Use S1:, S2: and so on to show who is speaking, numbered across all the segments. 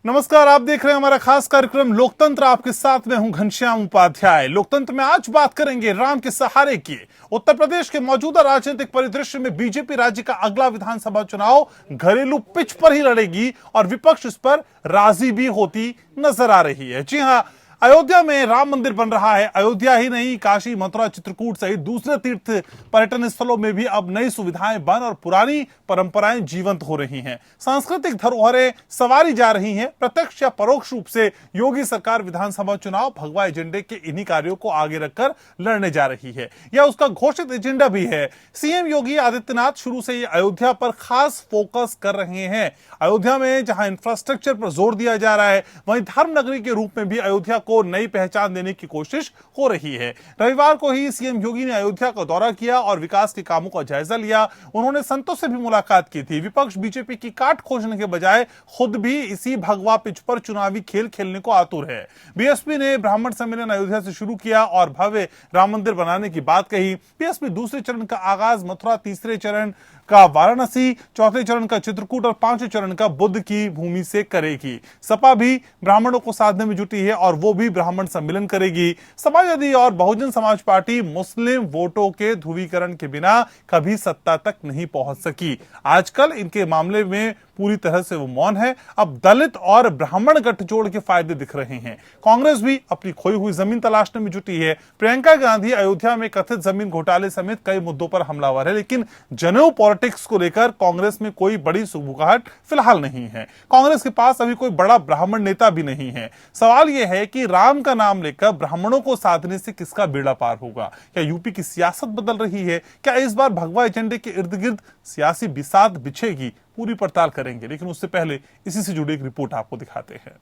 S1: नमस्कार, आप देख रहे हैं हमारा खास कार्यक्रम लोकतंत्र। आपके साथ में हूं घनश्याम उपाध्याय। लोकतंत्र में आज बात करेंगे राम के सहारे की। उत्तर प्रदेश के मौजूदा राजनीतिक परिदृश्य में बीजेपी राज्य का अगला विधानसभा चुनाव घरेलू पिच पर ही लड़ेगी और विपक्ष इस पर राजी भी होती नजर आ रही है। जी हां, अयोध्या में राम मंदिर बन रहा है। अयोध्या ही नहीं, काशी, मथुरा, चित्रकूट सहित दूसरे तीर्थ पर्यटन स्थलों में भी अब नई सुविधाएं बन और पुरानी परंपराएं जीवंत हो रही हैं। सांस्कृतिक धरोहरें संवारी जा रही हैं। प्रत्यक्ष या परोक्ष रूप से योगी सरकार विधानसभा चुनाव भगवा एजेंडे के इन्हीं कार्यों को आगे रखकर लड़ने जा रही है। यह उसका घोषित एजेंडा भी है। सीएम योगी आदित्यनाथ शुरू से ही अयोध्या पर खास फोकस कर रहे हैं। अयोध्या में जहां इंफ्रास्ट्रक्चर पर जोर दिया जा रहा है, वहीं धर्म नगरी के रूप में भी अयोध्या को नई पहचान देने की कोशिश हो रही है। रविवार को ही सीएम योगी ने अयोध्या का दौरा किया और विकास के कामों का जायजा लिया। उन्होंने संतों से भी मुलाकात की थी। विपक्ष बीजेपी की काट खोजने के बजाय खुद भी इसी भगवा पिच पर चुनावी खेल खेलने को आतुर है। बीएसपी ने ब्राह्मण सम्मेलन अयोध्या से शुरू किया और भव्य राम मंदिर बनाने की बात कही। बीएसपी दूसरे चरण का आगाज मथुरा, तीसरे चरण का वाराणसी, चौथे चरण का चित्रकूट और पांचवें चरण का बुद्ध की भूमि से करेगी। सपा भी ब्राह्मणों को साधने में जुटी है और वो भी ब्राह्मण सम्मेलन करेगी। समाजवादी और बहुजन समाज पार्टी मुस्लिम वोटों के ध्रुवीकरण के बिना कभी सत्ता तक नहीं पहुंच सकी। आजकल इनके मामले में पूरी तरह से वो मौन है। अब दलित और ब्राह्मण गठजोड़ के फायदे दिख रहे हैं। कांग्रेस भी अपनी खोई हुई जमीन तलाशने में जुटी है। प्रियंका गांधी अयोध्या में कथित जमीन घोटाले समेत कई मुद्दों पर हमलावर है, लेकिन जनेऊ पॉलिटिक्स को लेकर कांग्रेस में कोई बड़ी सुगबुगाहट फिलहाल नहीं है। कांग्रेस के पास अभी कोई बड़ा ब्राह्मण नेता भी नहीं है। सवाल यह है कि राम का नाम लेकर ब्राह्मणों को साधने से किसका बेड़ा पार होगा? क्या यूपी की सियासत बदल रही है? क्या इस बार भगवा एजेंडे के इर्द गिर्द सियासी बिसात बिछेगी? पूरी पड़ताल करेंगे, लेकिन उससे पहले इसी से जुड़ी एक रिपोर्ट आपको दिखाते हैं।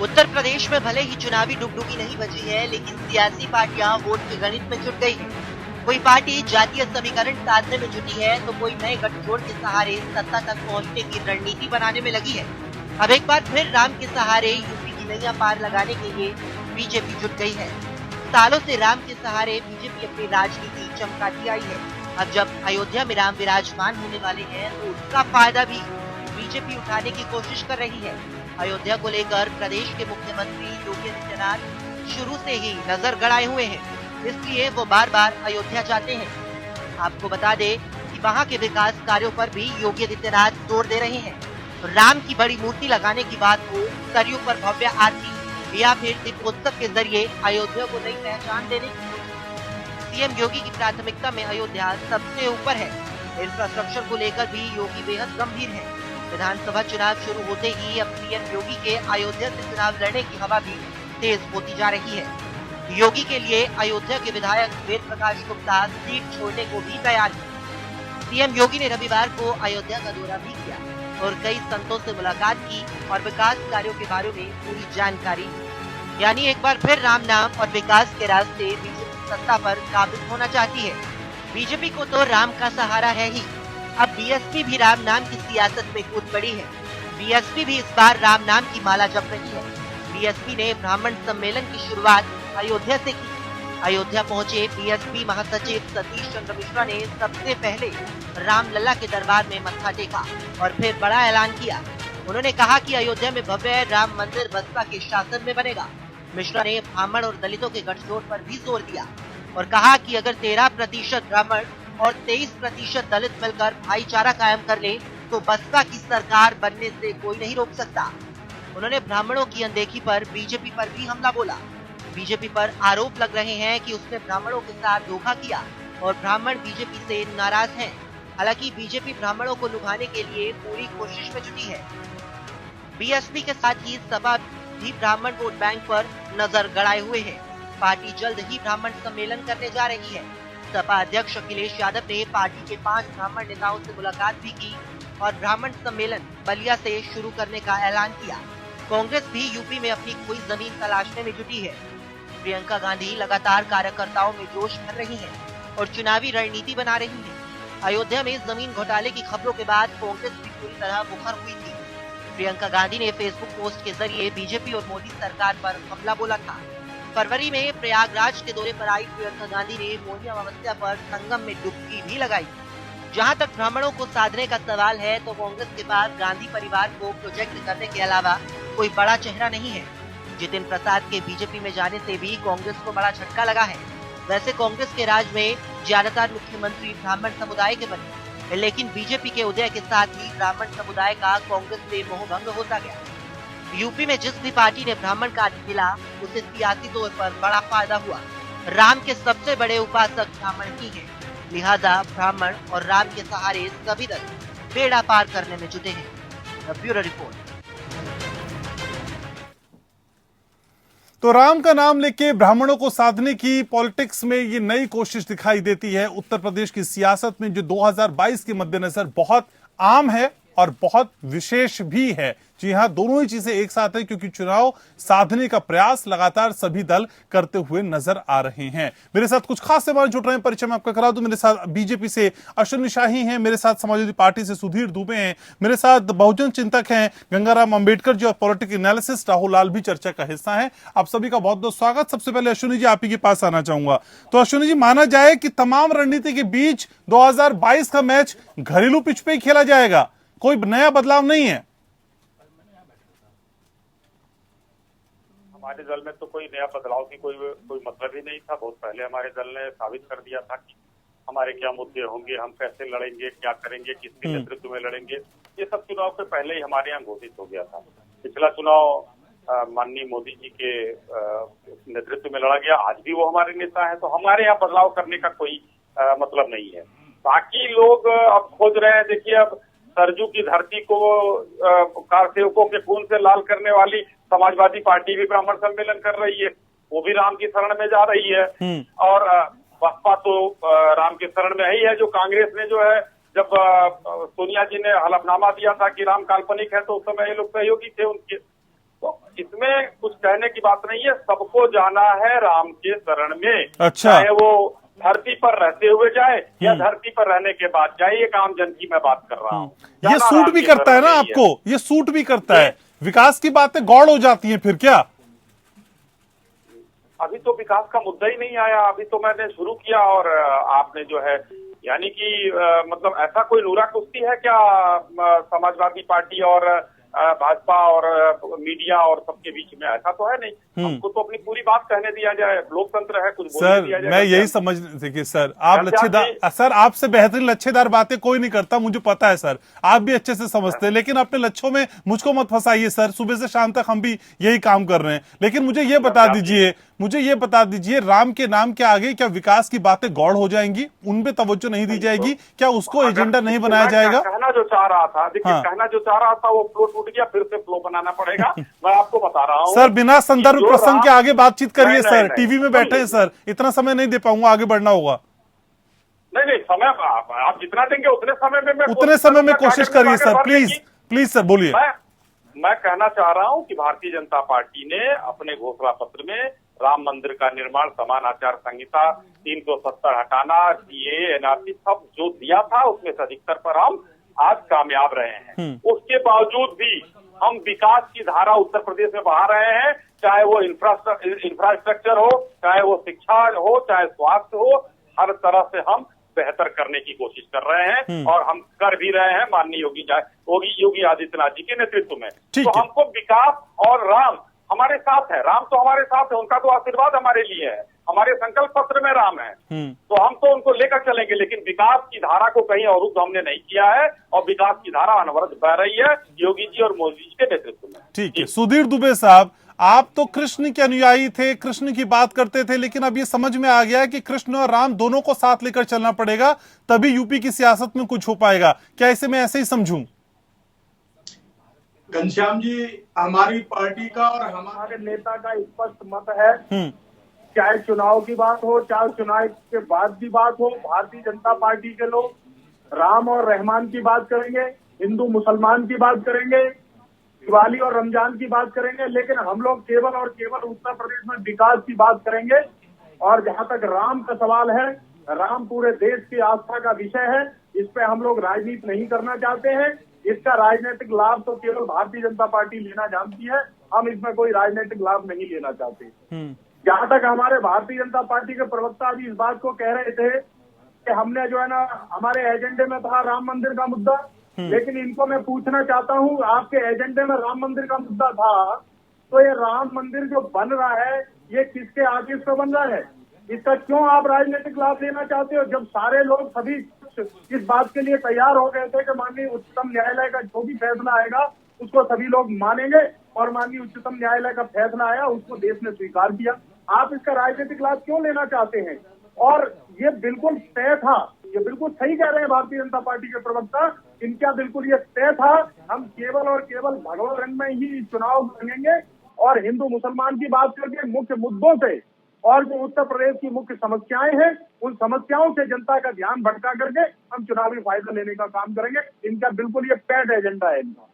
S2: उत्तर प्रदेश में भले ही चुनावी डुगडुगी नहीं बची है, लेकिन सियासी पार्टियां वोट के गणित में जुट गई है। कोई पार्टी जातीय समीकरण साधने में जुटी है, तो कोई नए गठजोड़ के सहारे सत्ता तक पहुंचने की रणनीति बनाने में लगी है। अब एक बार फिर राम के सहारे यूपी की नैया पार लगाने के लिए बीजेपी जुट गई है। सालों से राम के सहारे बीजेपी अपनी राजनीति चमकाती आई है। अब जब अयोध्या में राम विराजमान होने वाले हैं, तो उसका फायदा भी बीजेपी उठाने की कोशिश कर रही है। अयोध्या को लेकर प्रदेश के मुख्यमंत्री योगी आदित्यनाथ शुरू से ही नजर गड़ाए हुए हैं, इसलिए वो बार बार अयोध्या जाते हैं। आपको बता दें कि वहाँ के विकास कार्यों पर भी योगी आदित्यनाथ जोर दे रहे हैं। राम की बड़ी मूर्ति लगाने की बात हो, सरयू पर भव्य आरती या फिर दीपोत्सव के जरिए अयोध्या को नई पहचान देने की सीएम योगी की प्राथमिकता में अयोध्या सबसे ऊपर है। इंफ्रास्ट्रक्चर को लेकर भी योगी बेहद गंभीर है। विधानसभा चुनाव शुरू होते ही अब सीएम योगी के अयोध्या से चुनाव लड़ने की हवा भी तेज होती जा रही है। योगी के लिए अयोध्या के विधायक वेद प्रकाश गुप्ता सीट छोड़ने को भी तैयार है। सीएम योगी ने रविवार को अयोध्या का दौरा भी किया और कई संतों से मुलाकात की और विकास कार्यों के बारे में पूरी जानकारी ली। यानी एक बार फिर राम नाम और विकास के रास्ते बीजेपी सत्ता पर काबिज होना चाहती है। बीजेपी को तो राम का सहारा है ही। अब बीएसपी भी राम नाम की सियासत में कूद पड़ी है। बीएसपी भी इस बार राम नाम की माला जप रही है। बीएसपी ने ब्राह्मण सम्मेलन की शुरुआत अयोध्या से की। अयोध्या पहुंचे बीएसपी महासचिव सतीश चंद्र मिश्रा ने सबसे पहले रामलला के दरबार में मत्था टेका और फिर बड़ा ऐलान किया। उन्होंने कहा कि अयोध्या में भव्य राम मंदिर बसपा के शासन में बनेगा। मिश्रा ने ब्राह्मण और दलितों के गठजोड़ पर भी जोर दिया और कहा कि अगर 13% ब्राह्मण और 23% दलित मिलकर भाईचारा कायम कर ले, तो बसपा की सरकार बनने से कोई नहीं रोक सकता। उन्होंने ब्राह्मणों की अनदेखी पर बीजेपी पर भी हमला बोला। बीजेपी पर आरोप लग रहे हैं कि उसने ब्राह्मणों के साथ धोखा किया और ब्राह्मण बीजेपी से नाराज हैं। हालांकि बीजेपी ब्राह्मणों को लुभाने के लिए पूरी कोशिश में जुटी है। बीएसपी के साथ ही सपा भी ब्राह्मण वोट बैंक पर नजर गड़ाए हुए है। पार्टी जल्द ही ब्राह्मण सम्मेलन करने जा रही है। सपा अध्यक्ष अखिलेश यादव ने पार्टी के 5 ब्राह्मण नेताओं से मुलाकात भी की और ब्राह्मण सम्मेलन बलिया से शुरू करने का ऐलान किया। कांग्रेस भी यूपी में अपनी खोई जमीन तलाशने में जुटी है। प्रियंका गांधी लगातार कार्यकर्ताओं में जोश भर रही हैं और चुनावी रणनीति बना रही हैं। अयोध्या में जमीन घोटाले की खबरों के बाद कांग्रेस भी पूरी तरह मुखर हुई थी। प्रियंका गांधी ने फेसबुक पोस्ट के जरिए बीजेपी और मोदी सरकार पर हमला बोला था। फरवरी में प्रयागराज के दौरे पर आई प्रियंका गांधी ने मौनी अमावस्या पर संगम में डुबकी भी लगाई। जहां तक ब्राह्मणों को साधने का सवाल है तो कांग्रेस के पास गांधी परिवार को प्रोजेक्ट करने के अलावा कोई बड़ा चेहरा नहीं है। जितिन प्रसाद के बीजेपी में जाने से भी कांग्रेस को बड़ा झटका लगा है। वैसे कांग्रेस के राज में ज्यादातर मुख्यमंत्री ब्राह्मण समुदाय के बने, लेकिन बीजेपी के उदय के साथ ही ब्राह्मण समुदाय का कांग्रेस से मोहभंग होता गया। यूपी में जिस भी पार्टी ने ब्राह्मण कार्ड मिला उसे सियासी तौर पर बड़ा फायदा हुआ। राम के सबसे बड़े उपासक ब्राह्मण ही हैं, लिहाजा ब्राह्मण और राम के सहारे सभी दल बेड़ा पार करने में जुटे हैं। Bureau report.
S1: तो राम का नाम लेके ब्राह्मणों को साधने की पॉलिटिक्स में ये नई कोशिश दिखाई देती है। उत्तर प्रदेश की सियासत में जो 2022 के मद्देनजर बहुत आम है और बहुत विशेष भी है। जी हां, दोनों ही चीजें एक साथ है, क्योंकि चुनाव साधने का प्रयास लगातार सभी दल करते हुए नजर आ रहे हैं। मेरे साथ कुछ खास मेहमान जुड़ रहे हैं, परिचय मैं आपका करा दूं। मेरे साथ बीजेपी से अश्विनी शाही हैं, मेरे साथ समाजवादी पार्टी से सुधीर दुबे हैं, मेरे साथ बहुजन चिंतक हैं गंगाराम अंबेडकर जी और पॉलिटिकल एनालिसिस्ट राहुल लाल भी चर्चा का हिस्सा है। आप सभी का बहुत बहुत स्वागत। सबसे पहले अश्विनी जी, आप ही के पास आना चाहूंगा। तो अश्विनी जी, माना जाए कि तमाम रणनीति के बीच 2022 का मैच घरेलू पिच पे ही खेला जाएगा, कोई नया बदलाव नहीं है।
S3: हमारे दल में तो कोई नया बदलाव की कोई मतलब ही नहीं था। बहुत पहले हमारे दल ने साबित कर दिया था कि हमारे क्या मुद्दे होंगे, हम कैसे लड़ेंगे, क्या करेंगे, किसके नेतृत्व में लड़ेंगे, ये सब चुनाव से पहले ही हमारे यहाँ घोषित हो गया था। पिछला चुनाव माननीय मोदी जी के नेतृत्व में लड़ा गया, आज भी वो हमारे नेता है, तो हमारे यहाँ बदलाव करने का कोई मतलब नहीं है। बाकी लोग अब खोज रहे हैं। देखिए, अब सरजू की धरती को कारसेवकों के खून से लाल करने वाली समाजवादी पार्टी भी ब्राह्मण सम्मेलन कर रही है, वो भी राम की शरण में जा रही है। और बसपा तो राम के शरण में ही है। जो कांग्रेस ने जो है, जब सोनिया जी ने हलफनामा दिया था कि राम काल्पनिक है, तो उस समय ये लोग सहयोगी थे उनके। तो इसमें कुछ कहने की बात नहीं है। सबको जाना है राम के शरण में।
S1: अच्छा,
S3: चाहे वो धरती पर रहते हुए जाए या धरती पर रहने के बाद जाए, ये काम जन की मैं बात कर रहा हूँ।
S1: ये सूट भी करता है ना आपको, ये सूट भी करता है। विकास की बातें गौड़ हो जाती हैं फिर क्या?
S3: अभी तो विकास का मुद्दा ही नहीं आया। अभी तो मैंने शुरू किया और आपने जो है, यानी कि मतलब ऐसा कोई नूरा कुश्ती है क्या समाजवादी पार्टी और भाजपा और मीडिया और सबके बीच में? ऐसा तो है नहीं। हमको तो अपनी पूरी बात कहने दिया जाए, लोकतंत्र है, कुछ बोलने दिया जाए।
S1: मैं यही समझ, देखिए सर, आप लच्छेदार, सर आपसे बेहतरीन लच्छेदार बातें कोई नहीं करता, मुझे पता है सर, आप भी अच्छे से समझते हैं, लेकिन अपने लच्छों में मुझको मत फंसाइए सर। सुबह से शाम तक हम भी यही काम कर रहे हैं। लेकिन मुझे ये बता दीजिए, राम के नाम के आगे क्या विकास की बातें गौड़ हो जाएंगी? उनपे तवज्जो नहीं दी जाएगी? क्या उसको एजेंडा नहीं बनाया जाएगा?
S3: कहना जो चाह रहा था, देखिए, कहना जो चाह रहा था वो फ्लो टूट गया, फिर से फ्लो बनाना पड़ेगा। मैं आपको बता रहा हूँ
S1: सर, बिना संदर्भ प्रसंग के आगे बातचीत करिए सर। टीवी में बैठे हैं सर, इतना समय नहीं दे पाऊंगा, आगे बढ़ना होगा।
S3: नहीं, समय आप जितना देंगे उतने समय में
S1: कोशिश करिए सर, प्लीज सर बोलिए।
S3: मैं कहना चाह रहा हूं कि भारतीय जनता पार्टी ने अपने घोषणा पत्र में राम मंदिर का निर्माण, समान आचार संहिता, 370 हटाना, सीएए, एनआरसी सब जो दिया था उसमें से अधिकतर पर हम आज कामयाब रहे हैं। उसके बावजूद भी हम विकास की धारा उत्तर प्रदेश में बढ़ा रहे हैं, चाहे वो इंफ्रास्ट्रक्चर हो, चाहे वो शिक्षा हो, चाहे स्वास्थ्य हो, हर तरह से हम बेहतर करने की कोशिश कर रहे हैं और हम कर भी रहे हैं माननीय योगी आदित्यनाथ जी के नेतृत्व में। तो हमको विकास और राम हमारे साथ है, राम तो हमारे साथ है, उनका तो आशीर्वाद हमारे लिए है, हमारे संकल्प पत्र में राम है, तो हम तो उनको लेकर चलेंगे। लेकिन विकास की धारा को कहीं अवरुद्ध हमने नहीं किया है और विकास की धारा अनवरत बह रही है योगी जी और मोदी जी के नेतृत्व में।
S1: ठीक है, सुधीर दुबे साहब, आप तो कृष्ण के अनुयायी थे, कृष्ण की बात करते थे, लेकिन अब ये समझ में आ गया है कि कृष्ण और राम दोनों को साथ लेकर चलना पड़ेगा, तभी यूपी की सियासत में कुछ हो पाएगा। क्या इसे मैं ऐसे ही समझूं?
S4: घनश्याम जी, हमारी पार्टी का और हमारे नेता का स्पष्ट मत है, चाहे चुनाव की बात हो, चाहे चुनाव के बाद की बात हो, भारतीय जनता पार्टी के लोग राम और रहमान की बात करेंगे, हिंदू मुसलमान की बात करेंगे, दिवाली और रमजान की बात करेंगे, लेकिन हम लोग केवल और केवल उत्तर प्रदेश में विकास की बात करेंगे। और जहां तक राम का सवाल है, राम पूरे देश की आस्था का विषय है, इस पे हम लोग राजनीति नहीं करना चाहते हैं। इसका राजनीतिक लाभ तो केवल भारतीय जनता पार्टी लेना जानती है, हम इसमें कोई राजनीतिक लाभ नहीं लेना चाहते। जहां तक हमारे भारतीय जनता पार्टी के प्रवक्ता भी इस बात को कह रहे थे कि हमने जो है ना, हमारे एजेंडे में था राम मंदिर का मुद्दा, लेकिन इनको मैं पूछना चाहता हूं, आपके एजेंडे में राम मंदिर का मुद्दा था, तो ये राम मंदिर जो बन रहा है, ये किसके आदेश पे बन रहा है? इसका क्यों आप राजनीतिक लाभ लेना चाहते हो? जब सारे लोग सभी इस बात के लिए तैयार हो गए थे कि माननीय उच्चतम न्यायालय का जो भी फैसला आएगा उसको सभी लोग मानेंगे, और माननीय उच्चतम न्यायालय का फैसला आया, उसको देश ने स्वीकार किया। आप इसका राजनीतिक लाभ क्यों लेना चाहते हैं? और ये बिल्कुल तय था, ये बिल्कुल सही कह रहे हैं भारतीय जनता पार्टी के प्रवक्ता, इनका बिल्कुल ये तय था, हम केवल और केवल भगवा रंग में ही चुनाव लड़ेंगे और हिंदू मुसलमान की बात करके मुख्य मुद्दों से और जो उत्तर प्रदेश की मुख्य समस्याएं हैं, उन समस्याओं से जनता का ध्यान भटका करके हम चुनावी फायदा लेने का काम करेंगे। इनका बिल्कुल ये पेड एजेंडा है इनका।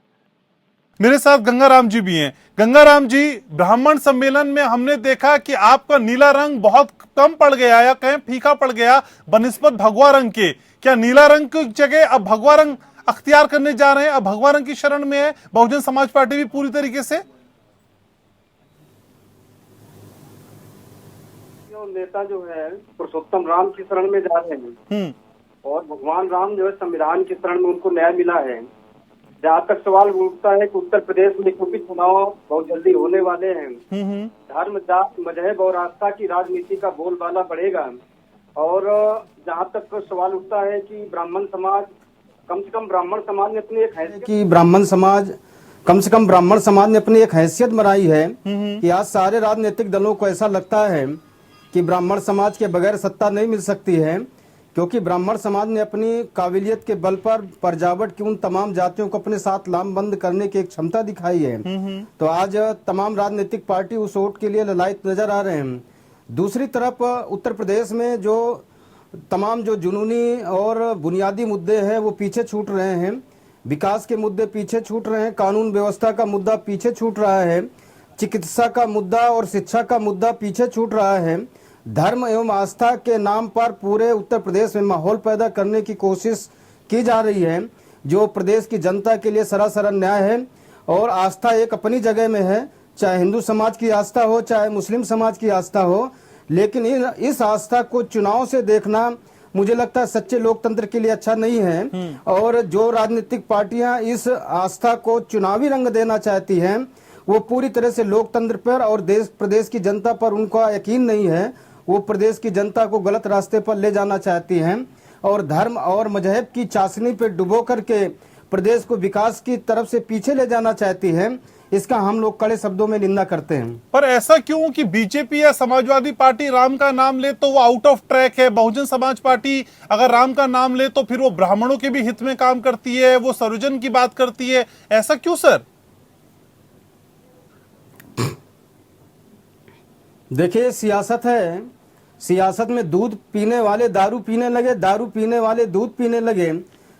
S1: मेरे साथ गंगाराम जी भी हैं। गंगाराम जी, ब्राह्मण सम्मेलन में हमने देखा कि आपका नीला रंग बहुत कम पड़ गया या कहीं फीका पड़ गया बनिस्बत भगवा रंग के। क्या नीला रंग की जगह अब भगवा रंग अख्तियार करने जा रहे हैं? अब भगवा रंग की शरण में है बहुजन समाज पार्टी भी पूरी तरीके से?
S5: नेता जो है पुरुषोत्तम राम की शरण में जा रहे हैं और भगवान राम जो है संविधान की शरण में उनको न्याय मिला है। जहाँ तक सवाल उठता है कि उत्तर प्रदेश में क्योंकि चुनाव बहुत जल्दी होने वाले हैं, धर्म, जात, मजहब और आस्था की राजनीति का बोलबाला बढ़ेगा। और जहाँ तक सवाल उठता है कि ब्राह्मण समाज, कम से कम ब्राह्मण समाज ने अपनी एक हैसियत बनाई है कि आज सारे राजनीतिक दलों को ऐसा लगता है कि ब्राह्मण समाज के बगैर सत्ता नहीं मिल सकती है, क्योंकि ब्राह्मण समाज ने अपनी काबिलियत के बल पर परजावट की उन तमाम जातियों को अपने साथ लामबंद करने की एक क्षमता दिखाई है। तो आज तमाम राजनीतिक पार्टी उस वोट के लिए ललायत नजर आ रहे हैं। दूसरी तरफ उत्तर प्रदेश में जो तमाम जो जुनूनी और बुनियादी मुद्दे हैं वो पीछे छूट रहे हैं। विकास के मुद्दे पीछे छूट रहे हैं, कानून व्यवस्था का मुद्दा पीछे छूट रहा है, चिकित्सा का मुद्दा और शिक्षा का मुद्दा पीछे छूट रहा है। धर्म एवं आस्था के नाम पर पूरे उत्तर प्रदेश में माहौल पैदा करने की कोशिश की जा रही है, जो प्रदेश की जनता के लिए सरासर अन्याय है। और आस्था एक अपनी जगह में है, चाहे हिंदू समाज की आस्था हो चाहे मुस्लिम समाज की आस्था हो, लेकिन इस आस्था को चुनाव से देखना मुझे लगता है सच्चे लोकतंत्र के लिए अच्छा नहीं है। और जो राजनीतिक पार्टियां इस आस्था को चुनावी रंग देना चाहती हैं, वो पूरी तरह से लोकतंत्र पर और देश प्रदेश की जनता पर उनका यकीन नहीं है। वो प्रदेश की जनता को गलत रास्ते पर ले जाना चाहती हैं और धर्म और मजहब की चाशनी पे डुबो करके प्रदेश को विकास की तरफ से पीछे ले जाना चाहती है। इसका हम लोग कड़े शब्दों में निंदा करते हैं।
S1: पर ऐसा क्यों कि बीजेपी या समाजवादी पार्टी राम का नाम ले तो वो आउट ऑफ ट्रैक है, बहुजन समाज पार्टी अगर राम का नाम ले तो फिर वो ब्राह्मणों के भी हित में काम करती है, वो सर्वजन की बात करती है, ऐसा क्यों सर?
S6: देखिए, सियासत है, सियासत में दूध पीने वाले दारू पीने लगे, दारू पीने वाले दूध पीने लगे,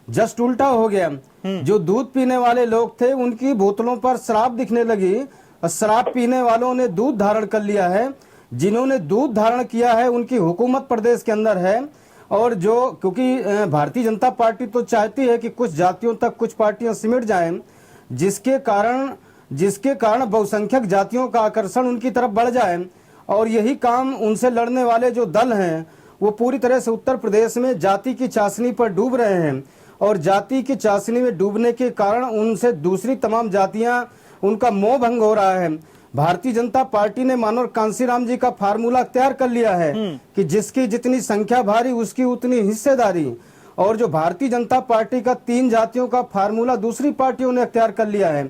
S6: जस्ट उल्टा हो गया। जो दूध पीने वाले लोग थे उनकी बोतलों पर शराब दिखने लगी और शराब पीने वालों ने दूध धारण कर लिया है। जिन्होंने दूध धारण किया है उनकी हुकूमत प्रदेश के अंदर है। और जो क्योंकि भारतीय जनता पार्टी तो चाहती है कि कुछ जातियों तक कुछ पार्टियां सिमट जाएं, जिसके कारण बहुसंख्यक जातियों का आकर्षण उनकी तरफ बढ़ जाए। और यही काम उनसे लड़ने वाले जो दल हैं वो पूरी तरह से उत्तर प्रदेश में जाति की चाशनी पर डूब रहे हैं। और जाति की चाशनी में डूबने के कारण उनसे दूसरी तमाम जातियां, उनका मोह भंग हो रहा है। भारतीय जनता पार्टी ने मानो कांसीराम जी का फार्मूला तैयार कर लिया है कि जिसकी जितनी संख्या भारी उसकी उतनी हिस्सेदारी। और जो भारतीय जनता पार्टी का 3 जातियों का फार्मूला दूसरी पार्टियों ने तैयार कर लिया है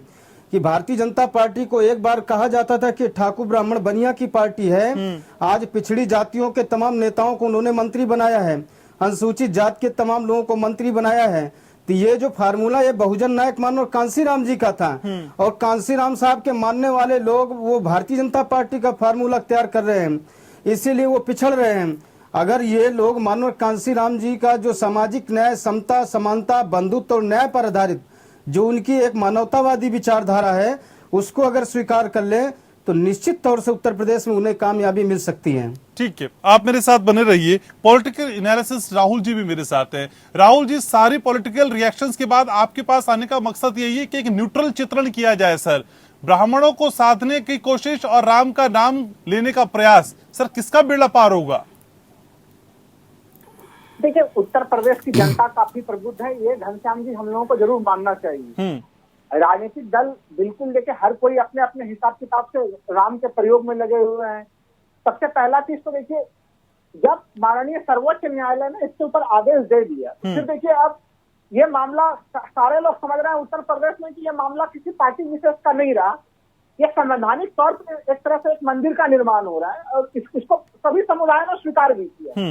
S6: कि भारतीय जनता पार्टी को एक बार कहा जाता था कि ठाकुर ब्राह्मण बनिया की पार्टी है। आज पिछड़ी जातियों के तमाम नेताओं को उन्होंने मंत्री बनाया है, अनुसूचित जात के तमाम लोगों को मंत्री बनाया है। तो ये जो फार्मूला ये बहुजन नायक मानो कांसीराम जी का था। और कांसीराम साहब के मानने वाले लोग वो भारतीय जनता पार्टी का फार्मूला तैयार कर रहे हैं, इसीलिए वो पिछड़ रहे हैं। अगर ये लोग मानो कांसीराम जी का जो सामाजिक न्याय, समता, समानता, बंधुत्व और न्याय पर आधारित जो उनकी एक मानवतावादी विचारधारा है उसको अगर स्वीकार कर ले तो निश्चित तौर से उत्तर प्रदेश में उन्हें कामयाबी मिल सकती है।
S1: ठीक है, आप मेरे साथ बने रहिए। पॉलिटिकल एनालिसिस राहुल जी भी मेरे साथ हैं। राहुल जी, सारी पॉलिटिकल रिएक्शंस के बाद आपके पास आने का मकसद यही है कि एक न्यूट्रल चित्रण किया जाए सर, ब्राह्मणों को साधने की कोशिश और राम का नाम लेने का प्रयास, सर किसका बेड़ा पार होगा?
S4: देखिए, उत्तर प्रदेश की जनता काफी प्रबुद्ध है, ये घनश्याम जी हम लोगों को जरूर मानना चाहिए। राजनीतिक दल बिल्कुल देखिए हर कोई अपने अपने हिसाब किताब से राम के प्रयोग में लगे हुए हैं। सबसे पहला चीज तो देखिए, जब माननीय सर्वोच्च न्यायालय ने इसके ऊपर आदेश दे दिया, फिर देखिए अब ये मामला सारे लोग समझ रहे हैं उत्तर प्रदेश में कि ये मामला किसी पार्टी विशेष का नहीं रहा, ये संवैधानिक तौर पर एक तरह से एक मंदिर का निर्माण हो रहा है और इसको सभी समुदायों ने स्वीकार भी किया।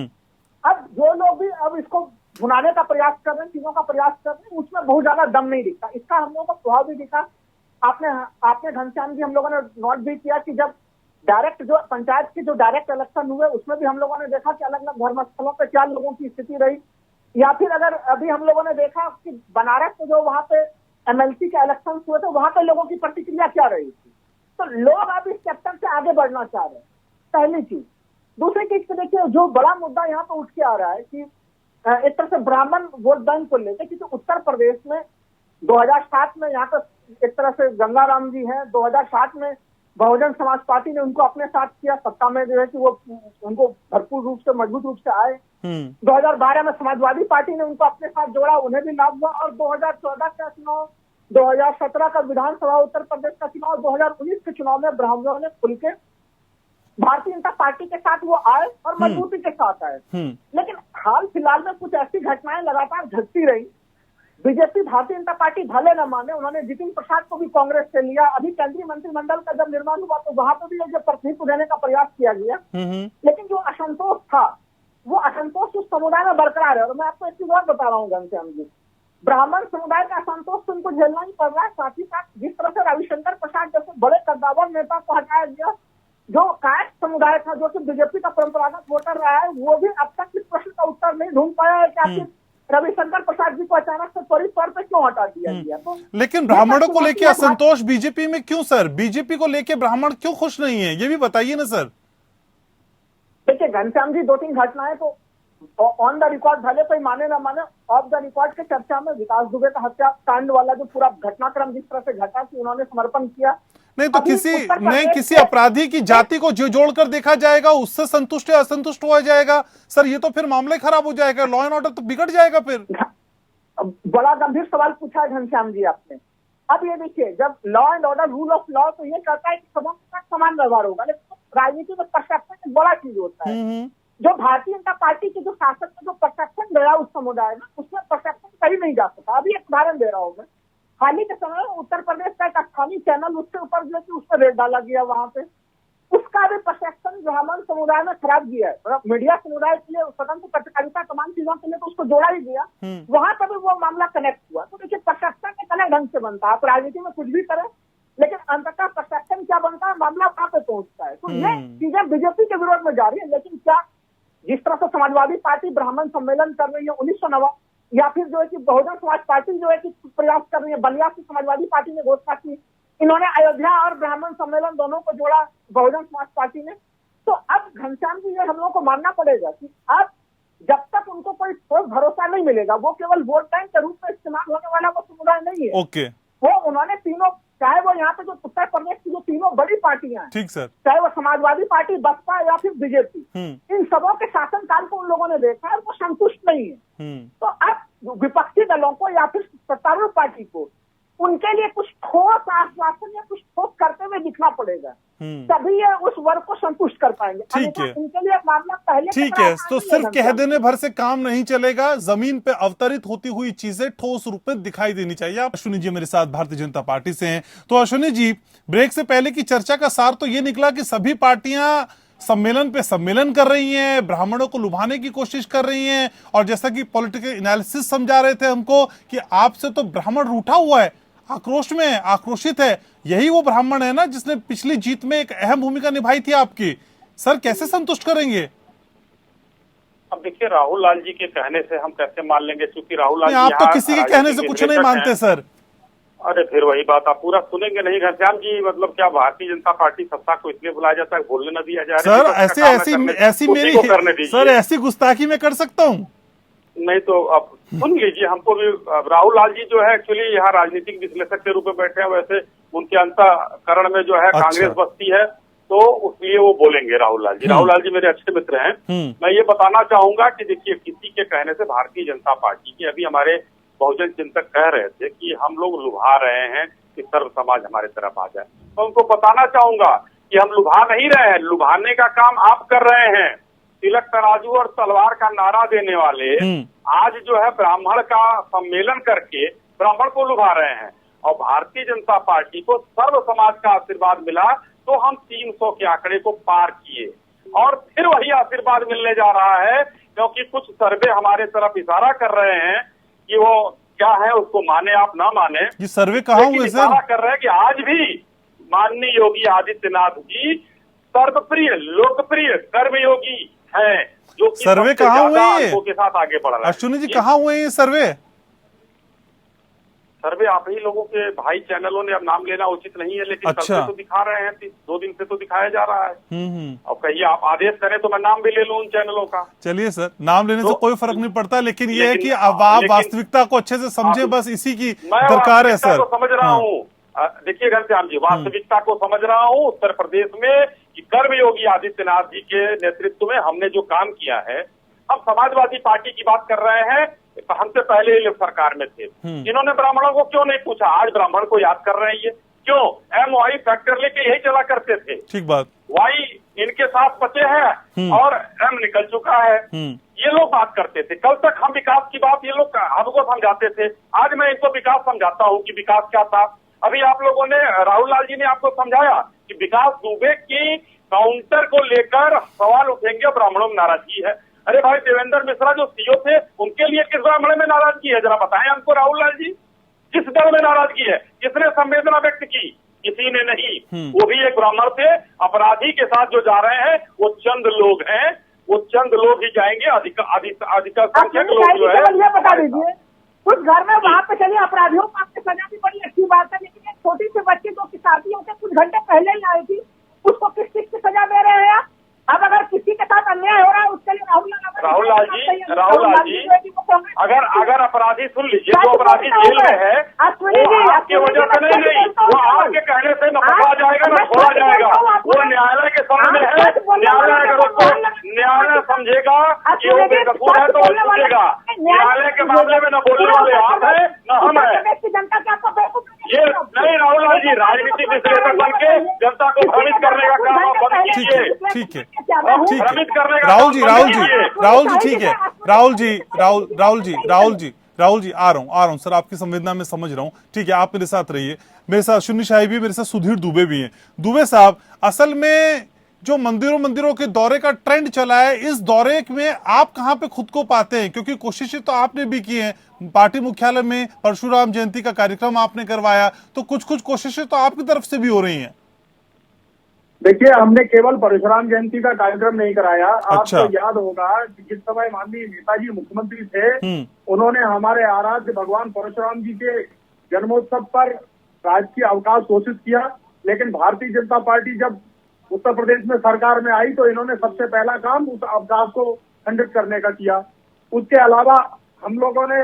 S4: अब जो लोग भी अब इसको भुनाने का प्रयास कर रहे हैं, चीजों का प्रयास कर रहे हैं, उसमें बहुत ज्यादा दम नहीं दिखता। इसका हम लोगों को प्रभाव भी दिखा। आपने घनश्याम जी हम लोगों ने नोट भी किया कि जब डायरेक्ट जो पंचायत के जो डायरेक्ट इलेक्शन हुए उसमें भी हम लोगों ने देखा कि अलग अलग धर्मस्थलों पे क्या लोगों की स्थिति रही, या फिर अगर अभी हम लोगों ने देखा कि बनारस में जो वहां पे एमएलसी के इलेक्शन हुए थे वहां पे लोगों की प्रतिक्रिया क्या रही थी। तो लोग अब इस चैप्टर से आगे बढ़ना चाह रहे हैं, पहली चीज। दूसरी चीज तो देखिए, जो बड़ा मुद्दा यहाँ पे उठ के आ रहा है कि एक तरह से ब्राह्मण वोट बैंक को लेकर, क्योंकि उत्तर प्रदेश में 2007 में यहाँ पर एक तरह से गंगाराम जी हैं, 2007 में बहुजन समाज पार्टी ने उनको अपने साथ किया, सत्ता में जो है कि वो उनको भरपूर रूप से मजबूत रूप से आए। 2012 में समाजवादी पार्टी ने उनको अपने साथ जोड़ा, उन्हें भी लाभ हुआ। और 2014 का चुनाव, 2017 का विधानसभा उत्तर प्रदेश का चुनाव, 2019 के चुनाव में ब्राह्मणों ने खुल के भारतीय जनता पार्टी के साथ वो आए और मजबूती के साथ आए। लेकिन हाल फिलहाल में कुछ ऐसी घटनाएं लगातार घटती रही। बीजेपी भारतीय जनता पार्टी भले न माने, उन्होंने जितिन प्रसाद को भी कांग्रेस से लिया। अभी केंद्रीय मंत्रिमंडल का जब निर्माण हुआ तो वहां पर भी जो प्रतिनिधित्व देने का प्रयास किया गया, लेकिन जो असंतोष था वो असंतोष उस समुदाय में बरकरार है। और मैं आपको एक चीज और बता रहा हूँ घनश्याम जी, ब्राह्मण समुदाय का असंतोष तो उनको झेलना ही पड़ रहा है। साथ ही साथ जिस तरह से रविशंकर प्रसाद जैसे बड़े कद्दावर नेता को हटाया गया, जो कायस्थ समुदाय था, जो कि बीजेपी का परंपरागत वोटर रहा है, वो भी अब तक इस प्रश्न का उत्तर नहीं ढूंढ पाया है कि आखिर रविशंकर प्रसाद जी को अचानक से त्वरित तौर पर क्यों हटा दिया गया। तो
S1: लेकिन ब्राह्मणों को लेके असंतोष बीजेपी में क्यों सर? बीजेपी को लेके ब्राह्मण क्यों खुश नहीं है, ये भी बताइए ना सर।
S4: देखिए घनश्याम जी, 2-3 घटनाएं तो ऑन द रिकॉर्ड, भले कोई माने ना माने, ऑफ द रिकॉर्ड के चर्चा में विकास दुबे का हत्याकांड वाला जो पूरा घटनाक्रम जिस तरह से घटा कि उन्होंने समर्पण किया,
S1: नहीं तो किसी अपराधी की जाति को जो जोड़कर देखा जाएगा उससे संतुष्ट या असंतुष्ट हुआ जाएगा सर, ये तो फिर मामला ही खराब हो जाएगा, लॉ एंड ऑर्डर तो बिगड़ जाएगा। फिर
S4: बड़ा गंभीर सवाल पूछा है घनश्याम जी आपने। अब ये देखिए, जब law and order, rule of law तो ये कहता है कि सबों के साथ समान व्यवहार होगा, लेकिन राजनीति में परसेप्शन एक बड़ा चीज होता है। जो भारतीय जनता पार्टी के जो शासन में जो परसेप्शन गया उस समुदाय में, उसमें परसेप्शन कहीं नहीं जा सका। अभी एक उदाहरण दे रहा हूँ मैं, हाल ही के समय में उत्तर प्रदेश का एक स्थानीय चैनल, उसके ऊपर जो है कि उस पर रेड डाला गया, वहां पे उसका भी परसेप्शन ब्राह्मण समुदाय में खराब गया है। मीडिया समुदाय के लिए स्वतंत्र पत्रकारिता तमाम चीजों के लिए तो उसको जोड़ा ही गया, वहां पर भी वो मामला कनेक्ट हुआ। तो देखिए, परसेप्शन एक अलग ढंग से बनता है। आप राजनीति में कुछ भी करें, लेकिन अंततः परसेप्शन क्या बनता है, मामला वहां पे पहुंचता है। तो ये चीजें बीजेपी के विरोध में जा रही है। लेकिन क्या जिस तरह से समाजवादी पार्टी ब्राह्मण सम्मेलन कर रही है 1990, या फिर जो है कि बहुजन समाज पार्टी जो है कि प्रयास कर रही है, बलिया की समाजवादी पार्टी ने घोषणा की, इन्होंने अयोध्या और ब्राह्मण सम्मेलन दोनों को जोड़ा बहुजन समाज पार्टी ने। तो अब घनश्याम जी, ये हम लोगों को मानना पड़ेगा कि अब जब तक उनको कोई ठोस भरोसा नहीं मिलेगा, वो केवल वोट बैंक के रूप में इस्तेमाल होने वाला वो समुदाय नहीं है।
S1: ओके,
S4: वो उन्होंने तीनों, चाहे वो यहाँ पे जो उत्तर प्रदेश की जो तीनों बड़ी पार्टियां हैं,
S1: ठीक सर, चाहे
S4: वो समाजवादी पार्टी, बसपा या फिर बीजेपी, इन सबों के शासनकाल को उन लोगों ने देखा है, वो संतुष्ट नहीं है। तो अब विपक्षी दलों को या फिर सत्तारूढ़ पार्टी को उनके लिए कुछ ठोस आश्वासन या कुछ ठोस करते हुए दिखना पड़ेगा, तभी ये उस वर्ग को संतुष्ट कर पाएंगे।
S1: ठीक है,
S4: इनके लिए मामला पहले
S1: ठीक है। तो सिर्फ कह देने भर से काम नहीं चलेगा, जमीन पे अवतरित होती हुई चीजें ठोस रूप में दिखाई देनी चाहिए। आप अश्विनी जी मेरे साथ भारतीय जनता पार्टी से हैं। तो अश्विनी जी, ब्रेक से पहले की चर्चा का सार तो ये निकला कि सभी पार्टियां सम्मेलन पे सम्मेलन कर रही हैं, ब्राह्मणों को लुभाने की कोशिश कर रही हैं, और जैसा कि पॉलिटिकल एनालिसिस समझा रहे थे हमको कि आपसे तो ब्राह्मण रूठा हुआ है, आक्रोश में है, आक्रोशित है। यही वो ब्राह्मण है ना जिसने पिछली जीत में एक अहम भूमिका निभाई थी आपकी। सर कैसे संतुष्ट करेंगे?
S3: अब देखिए, राहुल लाल जी के कहने से हम कैसे मान लेंगे, क्योंकि राहुल लाल
S1: आप तो किसी के कहने से कुछ नहीं मानते सर।
S3: अरे फिर वही बात, आप पूरा सुनेंगे नहीं घनश्याम जी। मतलब क्या भारतीय जनता पार्टी सत्ता को इसलिए बुलाया जाता है, बोलने न दिया जा रहा है?
S1: सर ऐसी मेरी सर ऐसी गुस्ताखी मैं कर सकता हूँ?
S3: नहीं तो अब सुन लीजिए, हमको भी। राहुल लाल जी जो है एक्चुअली यहाँ राजनीतिक विश्लेषक के रूप में बैठे हैं, वैसे उनके अंतःकरण में जो है
S1: अच्छा।
S3: कांग्रेस बसती है, तो उसलिए वो बोलेंगे राहुल लाल जी। राहुल लाल जी मेरे अच्छे मित्र हैं। मैं ये बताना चाहूंगा कि देखिए, किसी के कहने से भारतीय जनता पार्टी के, अभी हमारे बहुजन चिंतक कह रहे थे कि हम लोग लुभा रहे हैं कि सर्व समाज हमारे तरफ आ जाए, तो उनको बताना चाहूंगा कि हम लुभा नहीं रहे हैं, लुभाने का काम आप कर रहे हैं। तिलक तराजू और तलवार का नारा देने वाले आज जो है ब्राह्मण का सम्मेलन करके ब्राह्मण को लुभा रहे हैं, और भारतीय जनता पार्टी को सर्व समाज का आशीर्वाद मिला तो हम 300 के आंकड़े को पार किए, और फिर वही आशीर्वाद मिलने जा रहा है, क्योंकि कुछ सर्वे हमारे तरफ इशारा कर रहे हैं कि वो क्या है, उसको माने आप ना माने।
S1: ये सर्वे कहाँ हुए सर?
S3: इशारा कर रहे हैं कि आज भी माननीय योगी आदित्यनाथ जी सर्वप्रिय लोकप्रिय कर्मयोगी है, जो कि
S1: सर्वे
S3: सबसे
S1: कहाँ हुए
S3: ज्यादा
S1: ये?
S3: अंकों के साथ आगे बढ़ रहा है।
S1: अश्विनी जी कहाँ हुए ये सर्वे?
S3: सर्वे आप ही लोगों के भाई चैनलों ने, अब नाम लेना उचित नहीं है, लेकिन
S1: अच्छा।
S3: सर्वे तो दिखा रहे हैं, 2 दिन से तो दिखाया जा रहा है। अब कहिए आप आदेश करें तो मैं नाम भी ले लूं उन चैनलों का।
S1: चलिए सर, नाम लेने से
S3: तो
S1: कोई फर्क नहीं पड़ता, लेकिन ये है कि
S3: लेकिन-
S1: अब आप
S3: लेकिन-
S1: वास्तविकता को अच्छे से समझे, बस इसी की
S3: मैं
S1: दरकार है
S3: वास्तविकता
S1: सर।
S3: को समझ रहा
S1: हाँ।
S3: हूँ। देखिए घनश्याम जी, वास्तविकता को समझ रहा हूँ उत्तर प्रदेश में कि कर्मयोगी आदित्यनाथ जी के नेतृत्व में हमने जो काम किया है। हम समाजवादी पार्टी की बात कर रहे हैं, हमसे पहले ये लोग सरकार में थे, इन्होंने ब्राह्मणों को क्यों नहीं पूछा? आज ब्राह्मण को याद कर रहे हैं ये क्यों? MY फैक्टर लेके यही चला करते थे,
S1: ठीक बात।
S3: वाई इनके साथ बचे हैं और M निकल चुका है। ये लोग बात करते थे, कल तक हम विकास की बात ये लोग हमको समझाते थे, आज मैं इनको विकास समझाता हूँ कि विकास क्या था। अभी आप लोगों ने, राहुल लाल जी ने आपको समझाया कि विकास दुबे की काउंटर को लेकर सवाल उठेंगे, ब्राह्मणों में नाराजगी है। अरे भाई, देवेंद्र मिश्रा जो सीओ थे, उनके लिए किस ब्राह्मण में नाराजगी है, जरा बताएं हमको राहुल लाल जी। किस दल में नाराजगी है? किसने संवेदना व्यक्त की? किसी ने नहीं। वो भी एक ब्राह्मण थे। अपराधी के साथ जो जा रहे हैं वो चंद लोग हैं, वो चंद लोग ही जाएंगे, अधिक संख्यक लोग जो है।
S7: ये बता दीजिए, कुछ घर में वहाँ पे चलिए अपराधियों को आपकी सजा भी बड़ी अच्छी बात है, लेकिन एक छोटी सी बच्ची जो की शादी होकर कुछ घंटे पहले ही आई थी, उसको किस चीज की सजा दे रहे हैं आप? अब अगर किसी के साथ अन्याय हो रहा है उसके लिए राहुल लाल जी,
S3: अगर अपराधी, सुन लीजिए, जो अपराधी जेल में है वो आपके वजह से नहीं, वो आपके कहने से न पकड़ा जाएगा न छोड़ा जाएगा, वो न्यायालय के सामने है। न्यायालय अगर उसको न्यायालय समझेगा कि वो बेकसूर है तो वो छूटेगा। न्यायालय के मामले में न बोलने वाले आप है न हम है। ये नहीं, राहुल लाल जी, राजनीतिक विश्लेषक बन के जनता को भ्रमित करने का काम आप बंद कीजिए।
S1: ठीक है,
S3: भ्रमित करने का
S1: राहुल जी,
S3: काम
S1: राहुल
S3: बंद
S1: जी,
S3: कीजिए।
S1: राहुल जी, ठीक है, राहुल जी, आ रहा हूँ सर, आपकी संवेदना में समझ रहा हूँ। ठीक है, आप मेरे साथ रहिए। मेरे साथ अश्विनी शाही भी, मेरे साथ सुधीर दुबे भी हैं। दुबे साहब, असल में जो मंदिरों के दौरे का ट्रेंड चला है, इस दौरे में आप कहाँ पे खुद को पाते हैं? क्योंकि कोशिशें तो आपने भी की हैं, पार्टी मुख्यालय में परशुराम जयंती का कार्यक्रम आपने करवाया, तो कुछ कोशिशें तो आपकी तरफ से भी हो रही हैं।
S4: देखिए, हमने केवल परशुराम जयंती का कार्यक्रम नहीं कराया।
S1: अच्छा।
S4: आपको याद होगा कि जिस समय माननीय नेताजी मुख्यमंत्री थे, उन्होंने हमारे आराध्य भगवान परशुराम जी के जन्मोत्सव पर राजकीय अवकाश घोषित किया, लेकिन भारतीय जनता पार्टी जब उत्तर प्रदेश में सरकार में आई तो इन्होंने सबसे पहला काम उस अवकाश को खंडित करने का किया। उसके अलावा हम लोगों ने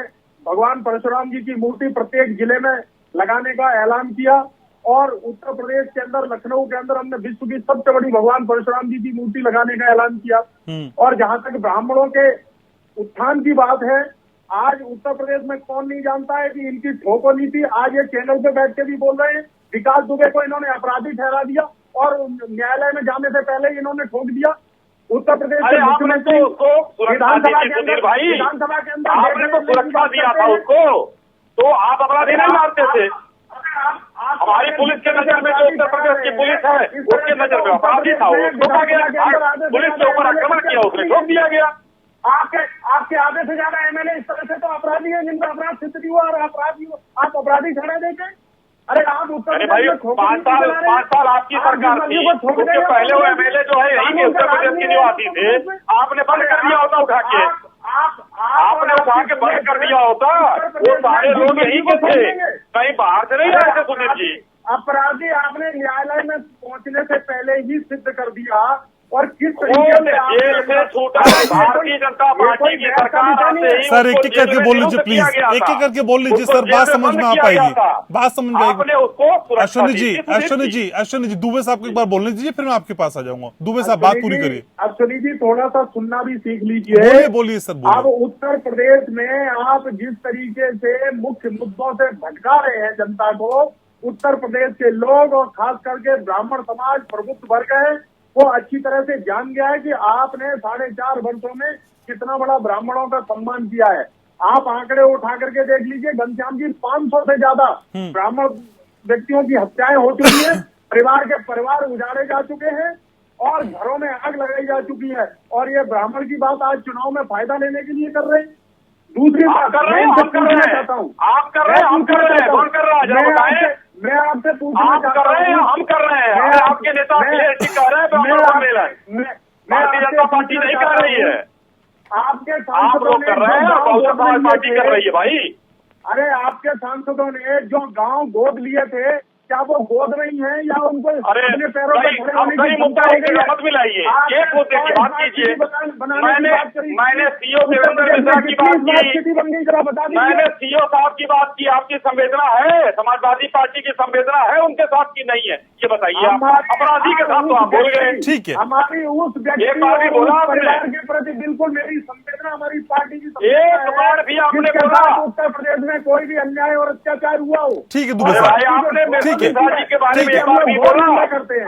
S4: भगवान परशुराम जी की मूर्ति प्रत्येक जिले में लगाने का ऐलान किया, और उत्तर प्रदेश के अंदर, लखनऊ के अंदर हमने विश्व की सबसे बड़ी भगवान परशुराम जी की मूर्ति लगाने का ऐलान किया। और जहां तक ब्राह्मणों के उत्थान की बात है, आज उत्तर प्रदेश में कौन नहीं जानता है कि इनकी ठोको नीति, आज ये चैनल पे बैठ के भी बोल रहे हैं, विकास दुबे को इन्होंने अपराधी ठहरा दिया और न्यायालय में जाने से पहले ही इन्होंने ठोक दिया। उत्तर प्रदेश के मुख्यमंत्री विधानसभा के अंदर
S3: आपने तो सुरक्षा दिया था उसको, तो आप अपराधी नहीं मारते थे। हमारी पुलिस के नजर में जो उत्तर प्रदेश की पुलिस है, उसके नजर में अपराधी था, वो ठोका गया। पुलिस के ऊपर आक्रमण किया, उसने ठोक दिया गया।
S4: आपके आधे से ज्यादा MLA इस तरह से तो अपराधी है, जिनका अपराध सिद्ध नहीं हुआ, और आप अपराधी खड़े देते। अरे आप
S3: अरे भाई, 5 साल आपकी सरकार थी, उसके पहले वो MLA जो है यही के उत्तर प्रदेश के निवासी थे, आपने बंद कर दिया होता उठा के। आपने उठा के बंद कर दिया होता, वो सारे लोग यही के थे, कहीं बाहर से नहीं आए थे सुनील जी।
S4: अपराधी आपने न्यायालय में पहुंचने से पहले ही सिद्ध कर दिया, और किस तरीके से
S3: जेल से छूटा भारतीय जनता पार्टी की सरकार आते ही
S1: सर एक एक करके बोल लीजिए प्लीज, एक एक करके बोल लीजिए सर, बात समझ में आ पाएगी, बात समझ में आएगी। अश्विनी जी दुबे साहब को एक बार बोलने दीजिए, फिर मैं आपके पास आ जाऊंगा। दुबे साहब बात पूरी करिए।
S4: अश्विनी जी थोड़ा सा सुनना भी सीख लीजिए।
S1: बोलिए सर।
S4: अब उत्तर प्रदेश में आप जिस तरीके से मुख्य मुद्दों से भटका रहे हैं जनता को, उत्तर प्रदेश के लोग और खास करके ब्राह्मण समाज प्रबुद्ध वर्ग है, वो अच्छी तरह से जान गया है कि आपने 4.5 वर्षों में कितना बड़ा ब्राह्मणों का सम्मान किया है। आप आंकड़े उठा करके देख लीजिए, घनश्याम जी 500 से ज्यादा ब्राह्मण व्यक्तियों की हत्याएं हो चुकी हैं, परिवार के परिवार उजाड़े जा चुके हैं और घरों में आग लगाई जा चुकी है, और ये ब्राह्मण की बात आज चुनाव में फायदा लेने के लिए कर रहे हैं। दूसरी बात मैं इनसे पूछना चाहता हूँ,
S3: आप कर रहे हैं, हम कर रहे हैं, कौन कर रहा है?
S4: मैं आपसे पूछना
S3: चाहता हूँ, हम कर रहे हैं, आपके नेता कह रहे हैं ब्राह्मण सम्मेलन, भारतीय जनता पार्टी नहीं कर रही है,
S4: आपके
S3: आप लोग कर रहे हैं, बहुजन समाज पार्टी कर रही है भाई।
S4: अरे आपके सांसदों ने जो गांव गोद लिए थे, क्या वो गोद नहीं है या उनको अपने पैरों पर खड़े होने की
S3: मुद्दा मत मिलाइए, एक मुद्दे की बात कीजिए। मैंने सीओ देवेंद्र मिश्रा की बात की, मैंने सीओ साहब की बात की, आपकी संवेदना है, समाजवादी पार्टी की संवेदना है उनके साथ की नहीं है, ये बताइए। अपराधी के साथ तो आप बोल गए,
S1: ठीक है,
S4: हमारी उस
S3: एक बार भी बोला
S4: परिवार के प्रति बिल्कुल मेरी संवेदना, हमारी पार्टी की
S3: एक बार भी आपने बोला
S4: उत्तर प्रदेश में कोई भी अन्याय और अत्याचार हुआ हो।
S1: ठीक है दुबे साहब,
S3: आपने जी के बारे में एक बार भी बोला,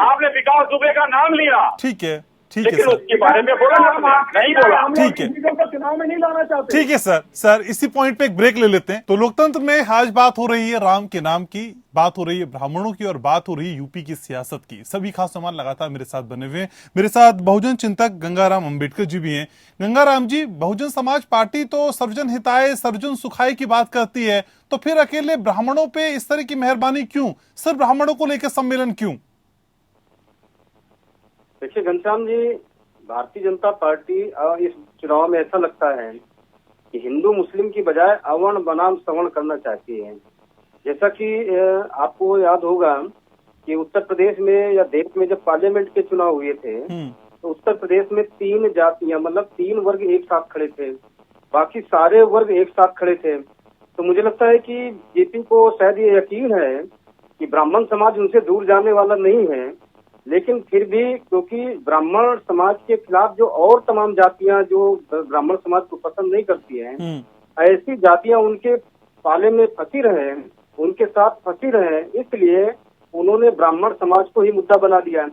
S3: आपने विकास दुबे का नाम लिया,
S1: ठीक है
S3: लेकिन उसके बारे में बोला नहीं बोला,
S1: ठीक है,
S4: चुनाव में नहीं लाना चाहते।
S1: ठीक है सर इसी पॉइंट पे एक ब्रेक ले लेते हैं। तो लोकतंत्र में आज बात हो रही है राम के नाम की, बात हो रही है ब्राह्मणों की, और बात हो रही है यूपी की सियासत की। सभी खास सामान लगातार मेरे साथ बने हुए हैं। मेरे साथ बहुजन चिंतक गंगाराम अंबेडकर जी भी हैं। गंगाराम जी, बहुजन समाज पार्टी तो सर्वजन हिताय सर्वजन सुखाय की बात करती है, तो फिर अकेले ब्राह्मणों पे इस तरह की मेहरबानी क्यों? सिर्फ ब्राह्मणों को लेकर सम्मेलन क्यों?
S6: देखिए घनश्याम जी, भारतीय जनता पार्टी इस चुनाव में ऐसा लगता है कि हिंदू मुस्लिम की बजाय अवर्ण बनाम सवर्ण करना चाहती है। जैसा कि आपको याद होगा कि उत्तर प्रदेश में या देश में जब पार्लियामेंट के चुनाव हुए थे तो उत्तर प्रदेश में 3 जातियां, मतलब 3 वर्ग एक साथ खड़े थे, बाकी सारे वर्ग एक साथ खड़े थे। तो मुझे लगता है कि जेपी को शायद ये यकीन है कि ब्राह्मण समाज उनसे दूर जाने वाला नहीं है, लेकिन फिर भी क्योंकि ब्राह्मण समाज के खिलाफ जो और तमाम जातियां जो ब्राह्मण समाज को पसंद नहीं करती हैं, ऐसी जातियां उनके पाले में फंसी रहे, उनके साथ फंसी रहे, इसलिए उन्होंने ब्राह्मण समाज को ही मुद्दा बना दिया है।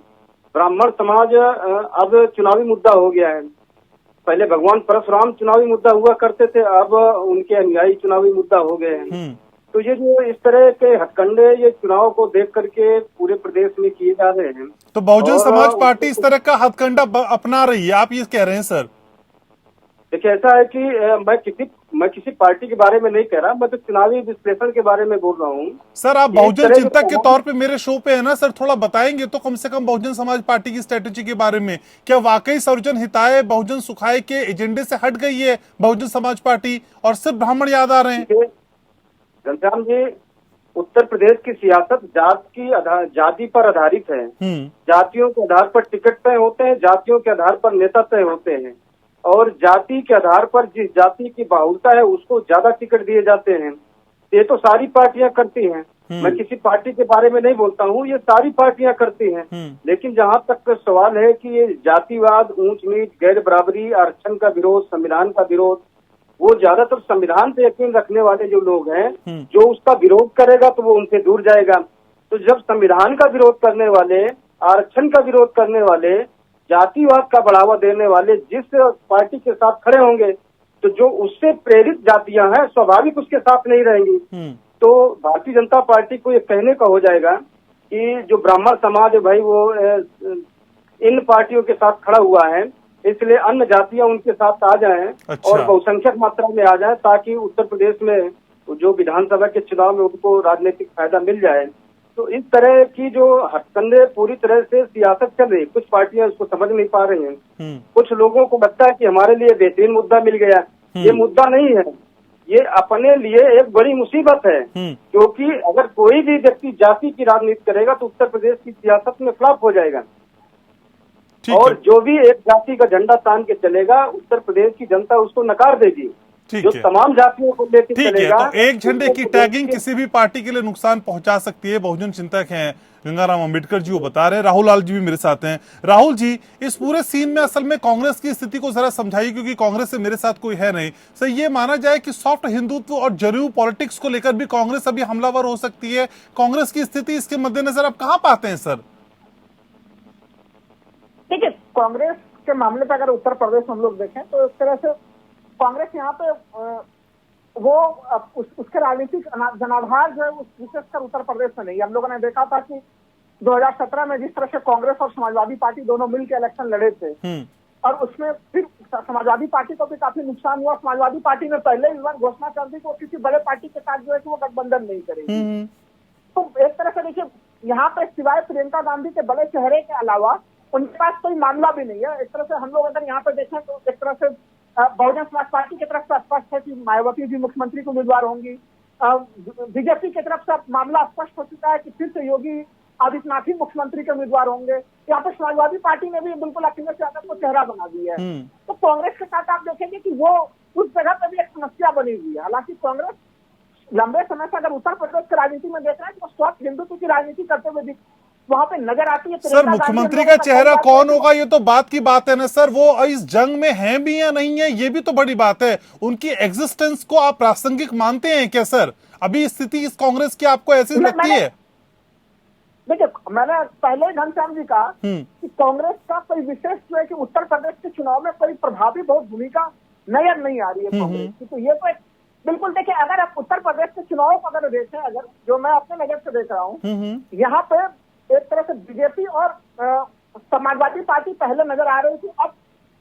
S6: ब्राह्मण समाज अब चुनावी मुद्दा हो गया है। पहले भगवान परशुराम चुनावी मुद्दा हुआ करते थे, अब उनके अनुयायी चुनावी मुद्दा हो गए हैं। तो ये जो इस तरह के हथकंडे ये चुनाव को देख करके पूरे प्रदेश में किए जा रहे हैं,
S1: तो बहुजन समाज पार्टी इस तरह का हथकंडा अपना रही है, आप ये कह रहे हैं सर?
S6: देखिए ऐसा है कि मैं किसी पार्टी के बारे में नहीं कह रहा, मैं तो चुनावी विश्लेषण के बारे में बोल रहा हूँ।
S1: सर आप बहुजन चिंतक के तौर पे मेरे शो पे है ना सर, थोड़ा बताएंगे तो कम से कम बहुजन समाज पार्टी की स्ट्रेटेजी के बारे में। क्या वाकई सर्वजन हिताय बहुजन सुखाय के एजेंडे से हट गई है बहुजन समाज पार्टी और सिर्फ ब्राह्मण याद आ रहे हैं?
S6: घनश्याम जी, उत्तर प्रदेश की सियासत जाति पर आधारित है। जातियों के आधार पर टिकट तय होते हैं, जातियों के आधार पर नेता तय होते हैं, और जाति के आधार पर जिस जाति की बाहुलता है उसको ज्यादा टिकट दिए जाते हैं। ये तो सारी पार्टियां करती हैं, मैं किसी पार्टी के बारे में नहीं बोलता हूँ, ये सारी पार्टियां करती हैं। लेकिन जहाँ तक सवाल है कि ये जातिवाद, ऊंच नीच, गैर बराबरी, आरक्षण का विरोध, संविधान का विरोध, वो ज्यादातर संविधान पे यकीन रखने वाले जो लोग हैं, जो उसका विरोध करेगा तो वो उनसे दूर जाएगा। तो जब संविधान का विरोध करने वाले, आरक्षण का विरोध करने वाले, जातिवाद का बढ़ावा देने वाले जिस पार्टी के साथ खड़े होंगे, तो जो उससे प्रेरित जातियां हैं स्वाभाविक उसके साथ नहीं रहेंगी। तो भारतीय जनता पार्टी को ये कहने का हो जाएगा कि जो ब्राह्मण समाज है भाई वो इन पार्टियों के साथ खड़ा हुआ है, इसलिए अन्य जातियां उनके साथ आ जाएं। अच्छा। और बहुसंख्यक मात्रा में आ जाएं ताकि उत्तर प्रदेश में जो विधानसभा के चुनाव में उनको राजनीतिक फायदा मिल जाए। तो इस तरह की जो हथकंडे पूरी तरह से सियासत चल रही है, कुछ पार्टियां उसको समझ नहीं पा रही हैं। कुछ लोगों को लगता है कि हमारे लिए बेहतरीन मुद्दा मिल गया,
S8: ये मुद्दा नहीं है। ये अपने लिए एक बड़ी मुसीबत है, क्योंकि अगर कोई भी व्यक्ति जाति की राजनीति करेगा तो उत्तर प्रदेश की सियासत में फ्लॉप हो जाएगा। और जो भी एक जाति का झंडा तान के चलेगा, उत्तर प्रदेश की जनता उसको नकार देगी। जो तमाम जातियों को लेकर चलेगा,
S1: तो एक झंडे की टैगिंग किसी भी पार्टी के लिए नुकसान पहुंचा सकती है। बहुजन चिंतक हैं गंगाराम अंबेडकर जी वो बता रहे हैं। राहुल लाल जी भी मेरे साथ हैं। राहुल जी, इस पूरे सीन में असल में कांग्रेस की स्थिति को जरा समझाइए, क्योंकि कांग्रेस से मेरे साथ कोई है नहीं। सर, ये माना जाए कि सॉफ्ट हिंदुत्व और जनेऊ पॉलिटिक्स को लेकर भी कांग्रेस अभी हमलावर हो सकती है। कांग्रेस की स्थिति इसके मद्देनजर आप कहाँ पाते हैं सर?
S7: देखिए, कांग्रेस के मामले पर अगर उत्तर प्रदेश हम लोग देखें तो इस तरह से कांग्रेस यहाँ पे उसके राजनीतिक जनाधार जो है विशेषकर उत्तर प्रदेश में नहीं। हम लोगों ने देखा था कि 2017 में जिस तरह से कांग्रेस और समाजवादी पार्टी दोनों मिलकर इलेक्शन लड़े थे और उसमें फिर समाजवादी पार्टी को भी काफी नुकसान हुआ। समाजवादी पार्टी ने पहले ही घोषणा कर दी कि वो किसी बड़े पार्टी के साथ जो है कि वो गठबंधन नहीं करेगी। तो एक तरह से देखिए, यहाँ पे सिवाय प्रियंका गांधी के बड़े चेहरे के अलावा उनके पास कोई मामला भी नहीं है। एक तरह से हम लोग अगर यहाँ पे देखें तो एक तरह से बहुजन समाज पार्टी की तरफ से स्पष्ट है कि मायावती जी मुख्यमंत्री को उम्मीदवार होंगी। बीजेपी की तरफ से मामला स्पष्ट हो चुका है कि फिर से योगी आदित्यनाथ ही मुख्यमंत्री के उम्मीदवार होंगे। यहाँ पे समाजवादी पार्टी ने भी बिल्कुल अखिलेश यादव को चेहरा बना दिया है। तो कांग्रेस के साथ आप देखेंगे कि वो उस जगह पर भी एक समस्या बनी हुई है। हालांकि कांग्रेस लंबे समय से अगर उत्तर प्रदेश की राजनीति में देख रहे हैं तो स्वच्छ हिंदुत्व की राजनीति करते हुए वहां पे नजर आती है।
S1: सर, मुख्यमंत्री का चेहरा कौन होगा ये तो बात की बात है ना सर। वो इस जंग में हैं भी या नहीं है ये भी तो बड़ी बात है। उनकी एग्जिस्टेंस को आप प्रासंगिक मानते हैं क्या सर? अभी स्थिति इस कांग्रेस की आपको ऐसी लगती है?
S7: देखिए, मैंने पहले घनश्याम जी कहा कि कांग्रेस का कोई विशेष जो है कि उत्तर प्रदेश के चुनाव में कोई प्रभावी बहुत भूमिका नजर नहीं आ रही है कांग्रेस की। तो ये तो बिल्कुल देखिए, अगर आप उत्तर प्रदेश के चुनाव को अगर देखें, अगर जो मैं अपने नजर से देख रहा हूँ, यहाँ पे एक तरह से बीजेपी और समाजवादी पार्टी पहले नजर आ रही थी। अब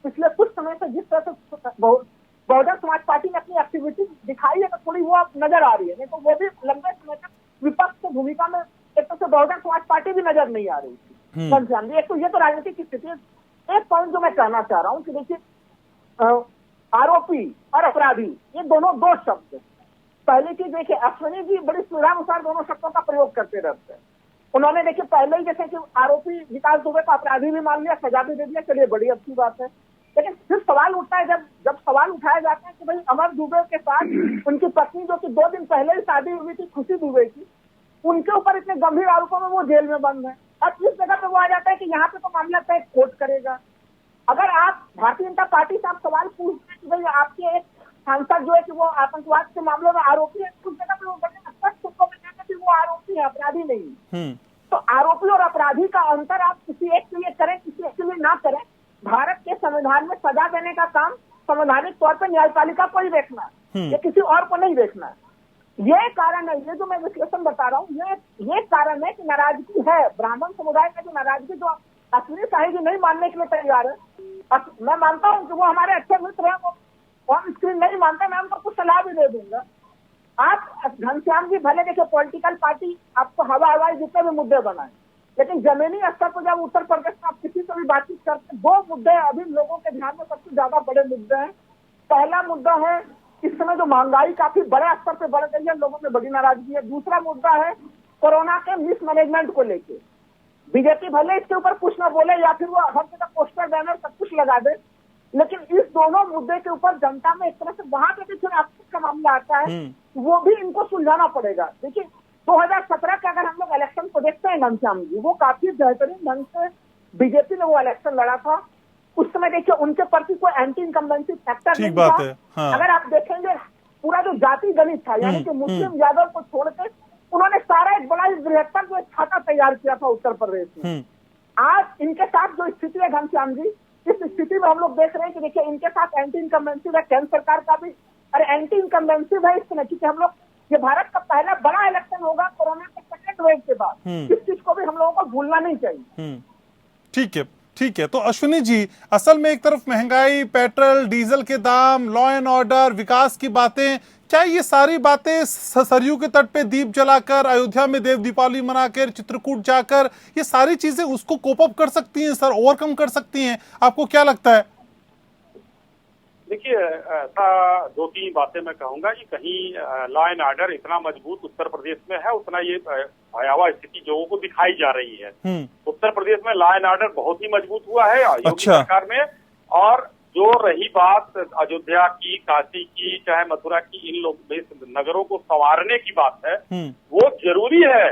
S7: पिछले कुछ समय से जिस तरह से बहुजन समाज पार्टी ने अपनी एक्टिविटी दिखाई है तो थोड़ी वो अब नजर आ रही है। नहीं तो वो भी लंबे समय तक विपक्ष की भूमिका में एक तरह से बहुजन समाज पार्टी भी नजर नहीं आ रही थी। घनश्याम जी, एक तो ये तो राजनीति की स्थिति है। एक पॉइंट जो मैं कहना चाह रहा हूँ कि देखिए, आरोपी और अपराधी ये दोनों दो शब्द। पहले की देखिए, अश्विनी जी बड़ी सुविधानुसार दोनों शब्दों का प्रयोग करते रहते हैं। उन्होंने देखिए पहले ही जैसे कि आरोपी विकास दुबे को अपराधी भी मान लिया, सजा भी दे दिया, चलिए बड़ी अच्छी बात है। लेकिन फिर सवाल उठता है, जब सवाल उठाया जाता है कि भाई अमर दुबे के साथ उनकी पत्नी जो कि 2 दिन पहले ही शादी हुई थी खुशी दुबे की, उनके ऊपर इतने गंभीर आरोपों में वो जेल में बंद है। अब इस जगह पे वो आ जाता है कि यहाँ पे तो मामला तय कोर्ट करेगा। अगर आप भारतीय जनता पार्टी से आप सवाल पूछते हैं कि भाई आपके एक सांसद जो है कि वो आतंकवाद के मामलों में आरोपी है, उस जगह पे वो बड़े स्पष्ट रूप में कहते हैं कि वो आरोपी है, अपराधी नहीं। तो आरोपी और अपराधी का अंतर आप किसी एक के लिए करें, किसी एक के लिए ना करें, भारत के संविधान में सजा देने का काम संवैधानिक तौर पर न्यायपालिका को ही देखना है, ये किसी और को नहीं देखना है। ये कारण है, ये जो मैं विश्लेषण बता रहा हूँ, ये कारण है कि नाराजगी है ब्राह्मण समुदाय का। जो नाराजगी जो अश्विनी शाही जी नहीं मानने के लिए तैयार है, मैं मानता हूँ कि वो हमारे अच्छे मित्र हैं, वो ऑन स्क्रीन नहीं मानते, मैं उनको कुछ सलाह भी दे दूंगा। आप घनश्याम जी भले देखिए पॉलिटिकल पार्टी आपको हवाई जितने भी मुद्दे बनाए, लेकिन जमीनी स्तर पर जब उत्तर प्रदेश में आप किसी से भी बातचीत करते हैं, 2 मुद्दे अभी लोगों के ध्यान में सबसे ज्यादा बड़े मुद्दे हैं। पहला मुद्दा है इस समय जो महंगाई काफी बड़े स्तर पर बढ़ गई है, लोगों में बड़ी नाराजगी है। दूसरा मुद्दा है कोरोना के मिसमैनेजमेंट को लेके। बीजेपी भले इसके ऊपर कुछ ना बोले या फिर वो हर जगह पोस्टर बैनर सब कुछ लगा दे, लेकिन इस दोनों मुद्दे के ऊपर जनता में एक तरह से वहां पे भी फिर आपस का मामला आता है, वो भी इनको सुलझाना पड़ेगा। देखिए 2017 का अगर हम लोग इलेक्शन को देखते हैं घनश्याम जी, वो काफी बेहतरीन ढंग से बीजेपी ने वो इलेक्शन लड़ा था। उस समय देखिए उनके प्रति कोई एंटी इनकम्बेंसी फैक्टर नहीं था। हाँ। अगर आप देखेंगे पूरा जो जाति गणित था, यानी कि मुस्लिम यादव को छोड़कर उन्होंने सारा एक बड़ा बृहत्तर जो छाता तैयार किया था उत्तर प्रदेश में। आज इनके साथ जो स्थिति है घनश्याम जी, इस स्थिति में हम लोग देख रहे हैं कि देखिए इनके साथ एंटी इनकम्बेंसिव है केंद्र सरकार का भी, और एंटी इनकम्बेंसिव है इस समय, क्योंकि हम लोग ये भारत का पहला बड़ा इलेक्शन होगा कोरोना के सेकेंड वेव के बाद। इस चीज को भी हम लोगों को भूलना नहीं चाहिए।
S1: ठीक है। तो अश्विनी जी, असल में एक तरफ महंगाई, पेट्रोल डीजल के दाम, लॉ एंड ऑर्डर, विकास की बातें, क्या ये सारी बातें सरयू के तट पे दीप जलाकर, अयोध्या में देव दीपावली मनाकर, चित्रकूट जाकर, ये सारी चीजें उसको कोप अप कर सकती हैं सर, ओवरकम कर सकती हैं? आपको क्या लगता है?
S3: देखिए, ऐसा 2-3 बातें मैं कहूंगा कि कहीं लॉ एंड ऑर्डर इतना मजबूत उत्तर प्रदेश में है, उतना ये भयावह स्थिति लोगों को दिखाई जा रही है। उत्तर प्रदेश में लॉ एंड ऑर्डर बहुत ही मजबूत हुआ है योगी सरकार में। और जो रही बात अयोध्या की, काशी की, चाहे मथुरा की, इन लोग नगरों को संवारने की बात है, वो जरूरी है।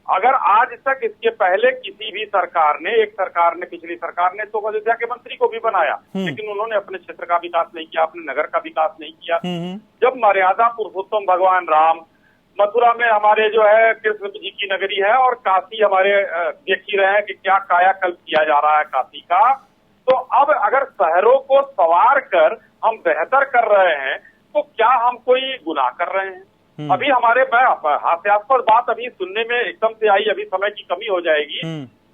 S3: अगर आज तक इसके पहले किसी भी सरकार ने, पिछली सरकार ने तो अयोध्या के मंत्री को भी बनाया, लेकिन उन्होंने अपने क्षेत्र का विकास नहीं किया, अपने नगर का विकास नहीं किया। जब मर्यादा पुरुषोत्तम भगवान राम, मथुरा में हमारे जो है कृष्ण जी की नगरी है, और काशी हमारे देख ही रहे हैं कि क्या कायाकल्प किया जा रहा है काशी का। तो अब अगर शहरों को संवार कर हम बेहतर कर रहे हैं, तो क्या हम कोई गुनाह कर रहे हैं? अभी हमारे हास्यास्पद बात अभी सुनने में एकदम से आई, अभी समय की कमी हो जाएगी,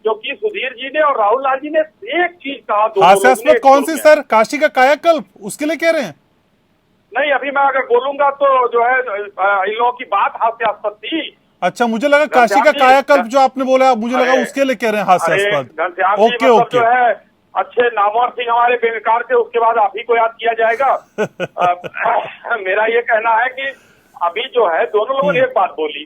S3: क्योंकि सुधीर जी ने और राहुल लाल जी ने एक चीज कहा।
S1: हास्यास्पद कौन सी सर? काशी का कायाकल्प, उसके लिए कह रहे हैं?
S3: नहीं, अभी मैं अगर बोलूंगा तो जो है इन लोगों की बात हास्यास्पद थी।
S1: अच्छा, मुझे लगा काशी का कायाकल्प जो आपने बोला, मुझे लगा उसके लिए कह रहे हैं हास्यास्पद।
S3: घनश्याम जी मतलब जो है अच्छे नामवर सिंह हमारे बेकार थे, उसके बाद आप ही को याद किया जाएगा। मेरा ये कहना है कि अभी जो है दोनों लोगों ने एक बात बोली,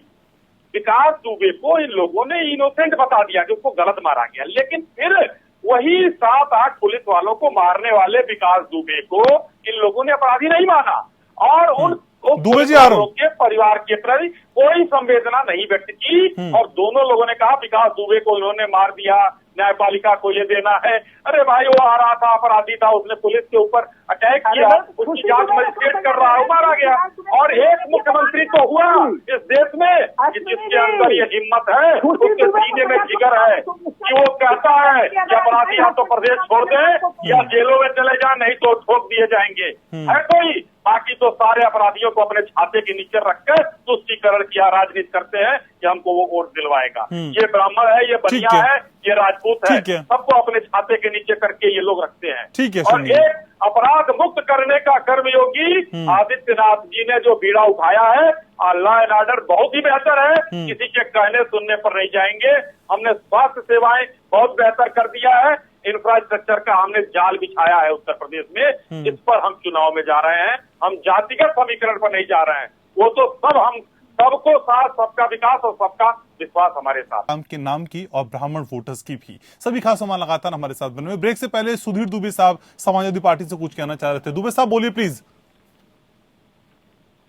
S3: विकास दुबे को इन लोगों ने इनोसेंट बता दिया कि उसको गलत मारा गया, लेकिन फिर वही 7-8 पुलिस वालों को मारने वाले विकास दुबे को इन लोगों ने अपराधी नहीं माना, और उन
S1: दुबे जी
S3: के परिवार के प्रति कोई संवेदना नहीं व्यक्त की। और दोनों लोगों ने कहा विकास दुबे को इन्होंने मार दिया, न्यायपालिका को ये देना है। अरे भाई, वो आ रहा था, अपराधी था, उसने पुलिस के ऊपर अटैक किया, उसकी जांच मजिस्ट्रेट कर रहा है, मारा गया। और एक मुख्यमंत्री तो हुआ इस देश में कि जिसके अंदर ये हिम्मत है, उसके सीने में जिगर है कि वो कहता है कि अपराधी या तो प्रदेश छोड़ दे या जेलों में चले जाए, नहीं तो ठोक दिए जाएंगे। है कोई? बाकी तो सारे अपराधियों को अपने छाते के नीचे रखकर तुष्टीकरण किया, राजनीति करते हैं कि हमको वो वोट दिलवाएगा। ये ब्राह्मण है, ये बनिया है, ये राजपूत है, सबको अपने छाते के नीचे करके ये लोग रखते हैं।
S1: ठीक है।
S3: और एक अपराध मुक्त करने का कर्मयोगी आदित्यनाथ जी ने जो बीड़ा उठाया है, लॉ एंड ऑर्डर बहुत ही बेहतर है, किसी के कहने सुनने पर नहीं जाएंगे। हमने स्वास्थ्य सेवाएं बहुत बेहतर कर दिया है, इंफ्रास्ट्रक्चर का हमने जाल बिछाया है उत्तर प्रदेश में। इस पर हम चुनाव में जा रहे हैं, हम जातिगत समीकरण पर नहीं जा रहे हैं। वो तो सब हम सबको साथ, सबका विकास और सबका विश्वास हमारे साथ।
S1: के नाम की और ब्राह्मण वोटर्स की भी सभी खास सामान लगातार हमारे साथ बने हुए। ब्रेक से पहले सुधीर दुबे साहब समाजवादी पार्टी से कुछ कहना चाह रहे थे। दुबे साहब बोलिए प्लीज।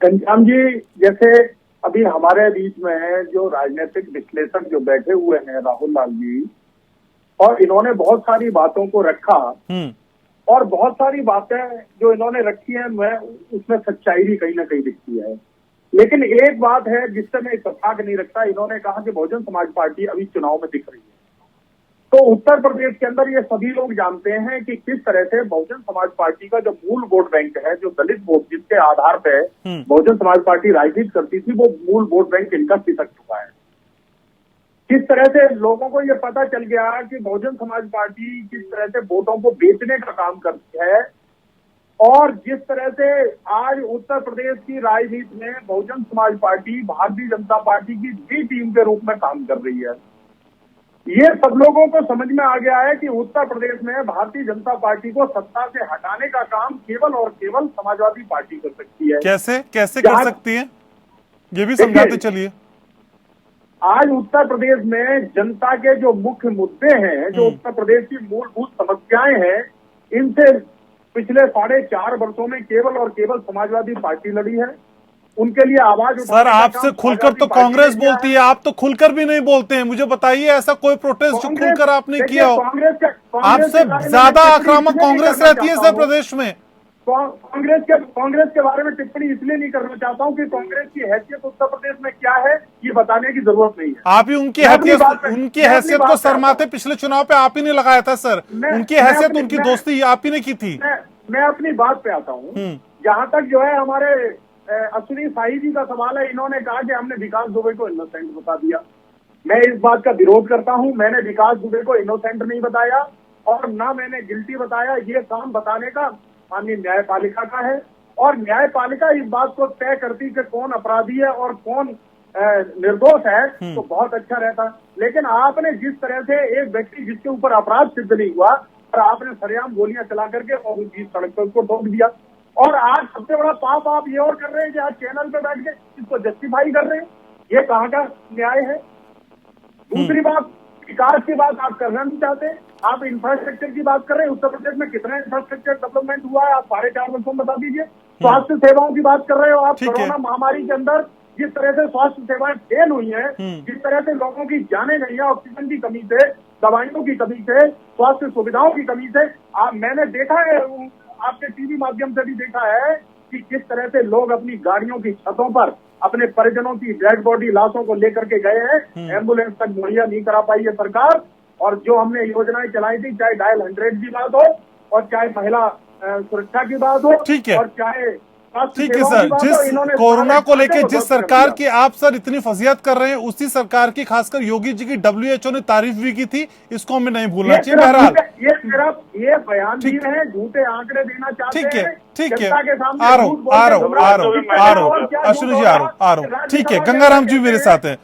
S4: घनश्याम जी, जैसे अभी हमारे बीच में जो राजनीतिक विश्लेषक जो बैठे हुए हैं, राहुल लाल जी, और इन्होंने बहुत सारी बातों को रखा, और बहुत सारी बातें जो इन्होंने रखी है, मैं उसमें सच्चाई भी कहीं ना कहीं दिखती है। लेकिन एक बात है जिससे मैं इत्तेफाक नहीं रखता, इन्होंने कहा कि बहुजन समाज पार्टी अभी चुनाव में दिख रही है। तो उत्तर प्रदेश के अंदर ये सभी लोग जानते हैं कि किस तरह से बहुजन समाज पार्टी का जो मूल वोट बैंक है, जो दलित वोट जिसके आधार पे बहुजन समाज पार्टी राजनीति करती थी, वो मूल वोट बैंक इनका खिसक चुका है। किस तरह से लोगों को ये पता चल गया कि बहुजन समाज पार्टी किस तरह से वोटों को बेचने का काम करती है, और जिस तरह से आज उत्तर प्रदेश की राजनीति में बहुजन समाज पार्टी भारतीय जनता पार्टी की बी टीम के रूप में काम कर रही है। ये सब लोगों को समझ में आ गया है कि उत्तर प्रदेश में भारतीय जनता पार्टी को सत्ता से हटाने का काम केवल और केवल समाजवादी पार्टी कर सकती है।
S1: कैसे कर सकती है, ये भी समझाते चलिए।
S4: आज उत्तर प्रदेश में जनता के जो मुख्य मुद्दे हैं, जो उत्तर प्रदेश की मूलभूत समस्याएं हैं, इनसे पिछले 4.5 वर्षों में केवल और केवल समाजवादी पार्टी लड़ी है। उनके लिए आवाज उठाने
S1: सर, आपसे खुलकर तो कांग्रेस बोलती है, आप तो खुलकर भी नहीं बोलते हैं। मुझे बताइए ऐसा कोई प्रोटेस्ट जो खुलकर आपने किया हो? आपसे ज्यादा आक्रामक कांग्रेस रहती है सर प्रदेश में।
S4: कांग्रेस के बारे में टिप्पणी इसलिए नहीं करना चाहता हूं कि कांग्रेस की हैसियत उत्तर प्रदेश में क्या है ये बताने की जरूरत नहीं है।
S1: आप ही उनकी हैसियत को सरमाते पिछले चुनाव पे आप ही ने लगाया था सर। उनकी हैसियत, उनकी दोस्ती आप ही ने की थी।
S4: मैं अपनी बात पे आता हूँ। जहां तक जो है हमारे अश्विनी साही जी का सवाल है, इन्होंने कहा कि हमने विकास दुबे को इनोसेंट बता दिया। मैं इस बात का विरोध करता हूं। मैंने विकास दुबे को इनोसेंट नहीं बताया और ना मैंने गिल्टी बताया। ये काम बताने का माननीय न्यायपालिका का है, और न्यायपालिका इस बात को तय करती कि कौन अपराधी है और कौन निर्दोष है, तो बहुत अच्छा रहता। लेकिन आपने जिस तरह से एक व्यक्ति जिसके ऊपर अपराध सिद्ध नहीं हुआ और आपने सरेआम गोलियां चला करके और उसकी सड़क पर उसको ठोक दिया, और आज सबसे बड़ा पाप आप ये और कर रहे हैं कि आज चैनल पे बैठ के इसको जस्टिफाई कर रहे हैं। ये कहाँ का न्याय है? दूसरी बात, विकास की बात आप करना नहीं चाहते, आप इंफ्रास्ट्रक्चर की बात कर रहे हैं। उत्तर प्रदेश में कितना इंफ्रास्ट्रक्चर डेवलपमेंट हुआ है आप 4.5 वर्षों में बता दीजिए। स्वास्थ्य सेवाओं की बात कर रहे हो आप, कोरोना महामारी के अंदर जिस तरह से स्वास्थ्य सेवाएं फेल हुई हैं, जिस तरह से लोगों की जाने गई है ऑक्सीजन की कमी से, दवाइयों की कमी से, स्वास्थ्य सुविधाओं की कमी से, मैंने देखा है, आपके टीवी माध्यम से भी देखा है कि किस तरह से लोग अपनी गाड़ियों की छतों पर अपने परिजनों की डेड बॉडी लाशों को लेकर के गए हैं। एम्बुलेंस तक मुहैया नहीं करा पाई है सरकार। और जो हमने योजनाएं चलाई थी, चाहे डायल 100 की बात हो और चाहे महिला सुरक्षा की बात हो,
S1: ठीक है,
S4: और चाहे
S1: ठीक है सर, जिस कोरोना को लेके जिस सरकार की आप सर इतनी फजीयत कर रहे हैं, उसी सरकार की खासकर योगी जी की WHO ने तारीफ भी की थी, इसको हमें नहीं भूलना चाहिए। बहरहाल
S4: ये बयान भी है, झूठे आंकड़े देना चाहते हैं।
S1: ठीक है,
S4: जनता के सामने
S1: आ रहा हूँ अश्विनी जी, आ रहा हूँ। ठीक है, गंगाराम जी मेरे साथ हैं।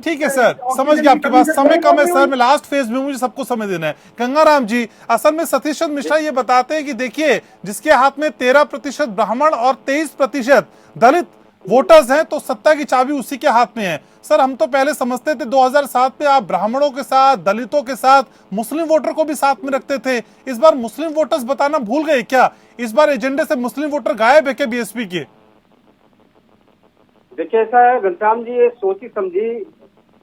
S1: ठीक है सर, समझ गया आपके पास समय कम है सर, मैं लास्ट फेज में, मुझे सबको समय देना है। गंगाराम जी, असल में सतीश चंद्र मिश्रा ये बताते हैं कि देखिए, जिसके हाथ में 13% ब्राह्मण और 23% दलित वोटर्स हैं, तो सत्ता की चाबी उसी के हाथ में है। सर, हम तो पहले समझते थे 2007 में आप ब्राह्मणों के साथ, दलितों के साथ, मुस्लिम वोटर को भी साथ में रखते थे। इस बार मुस्लिम वोटर्स बताना भूल गए क्या? इस बार एजेंडे से मुस्लिम वोटर गायब है क्या बीएसपी के?
S8: देखिए, ऐसा है घनश्याम जी, ये सोची समझी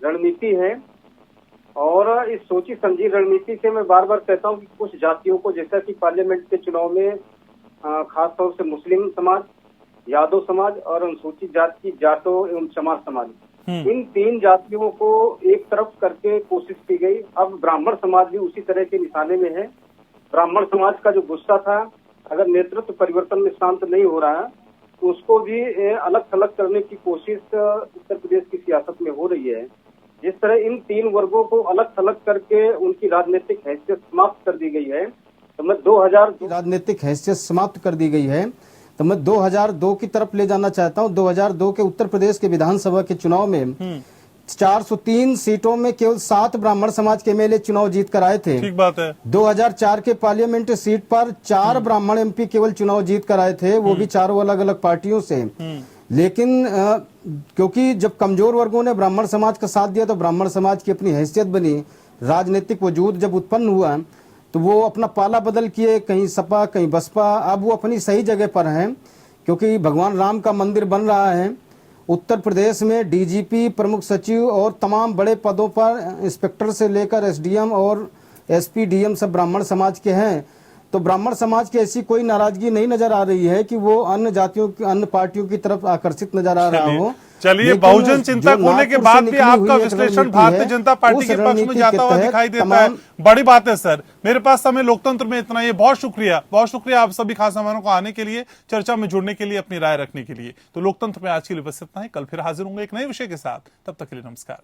S8: रणनीति है, और इस सोची समझी रणनीति से मैं बार बार कहता हूँ कि कुछ जातियों को, जैसा कि पार्लियामेंट के चुनाव में खासतौर से मुस्लिम समाज, यादव समाज और अनुसूचित जाति की जाटो एवं चमार समाज, इन 3 जातियों को एक तरफ करके कोशिश की गई। अब ब्राह्मण समाज भी उसी तरह के निशाने में है। ब्राह्मण समाज का जो गुस्सा था, अगर नेतृत्व परिवर्तन में शांत नहीं हो रहा है, तो उसको भी अलग थलग करने की कोशिश उत्तर प्रदेश की सियासत में हो रही है। जिस तरह इन 3 वर्गों को अलग थलग करके उनकी राजनीतिक हैसियत समाप्त कर दी गई है, तो मैं
S6: 2002 की तरफ ले जाना चाहता हूं। 2002 के उत्तर प्रदेश के विधानसभा के चुनाव में 403 सीटों में केवल 7 ब्राह्मण समाज के एमएलए चुनाव जीत कर आए थे।
S1: ठीक बात है।
S6: 2004 के पार्लियामेंट्री सीट पर 4 ब्राह्मण एमपी केवल चुनाव जीत कर आए थे, वो भी 4 अलग अलग पार्टियों से। लेकिन क्योंकि जब कमजोर वर्गों ने ब्राह्मण समाज का साथ दिया, तो ब्राह्मण समाज की अपनी हैसियत बनी, राजनीतिक वजूद जब उत्पन्न हुआ, तो वो अपना पाला बदल किए, कहीं सपा कहीं बसपा। अब वो अपनी सही जगह पर हैं, क्योंकि भगवान राम का मंदिर बन रहा है। उत्तर प्रदेश में डीजीपी, प्रमुख सचिव और तमाम बड़े पदों पर इंस्पेक्टर से लेकर एसडीएम और एसपी डीएम सब ब्राह्मण समाज के हैं। तो ब्राह्मण समाज की ऐसी कोई नाराजगी नहीं नजर आ रही है कि वो अन्य जातियों, अन्य पार्टियों की तरफ आकर्षित नजर आ रहा हो।
S1: चलिए, बहुजन चिंतक होने के बाद भी आपका विश्लेषण भारतीय जनता पार्टी के पक्ष में जाता हुआ दिखाई देता है। बड़ी बात है सर। मेरे पास समय लोकतंत्र में इतना ही। बहुत शुक्रिया आप सभी खास मेहमानों को आने के लिए, चर्चा में जुड़ने के लिए, अपनी राय रखने के लिए। तो लोकतंत्र में आज के लिए बस इतना ही। कल फिर हाजिर होंगे एक नए विषय के साथ। तब तक के लिए नमस्कार।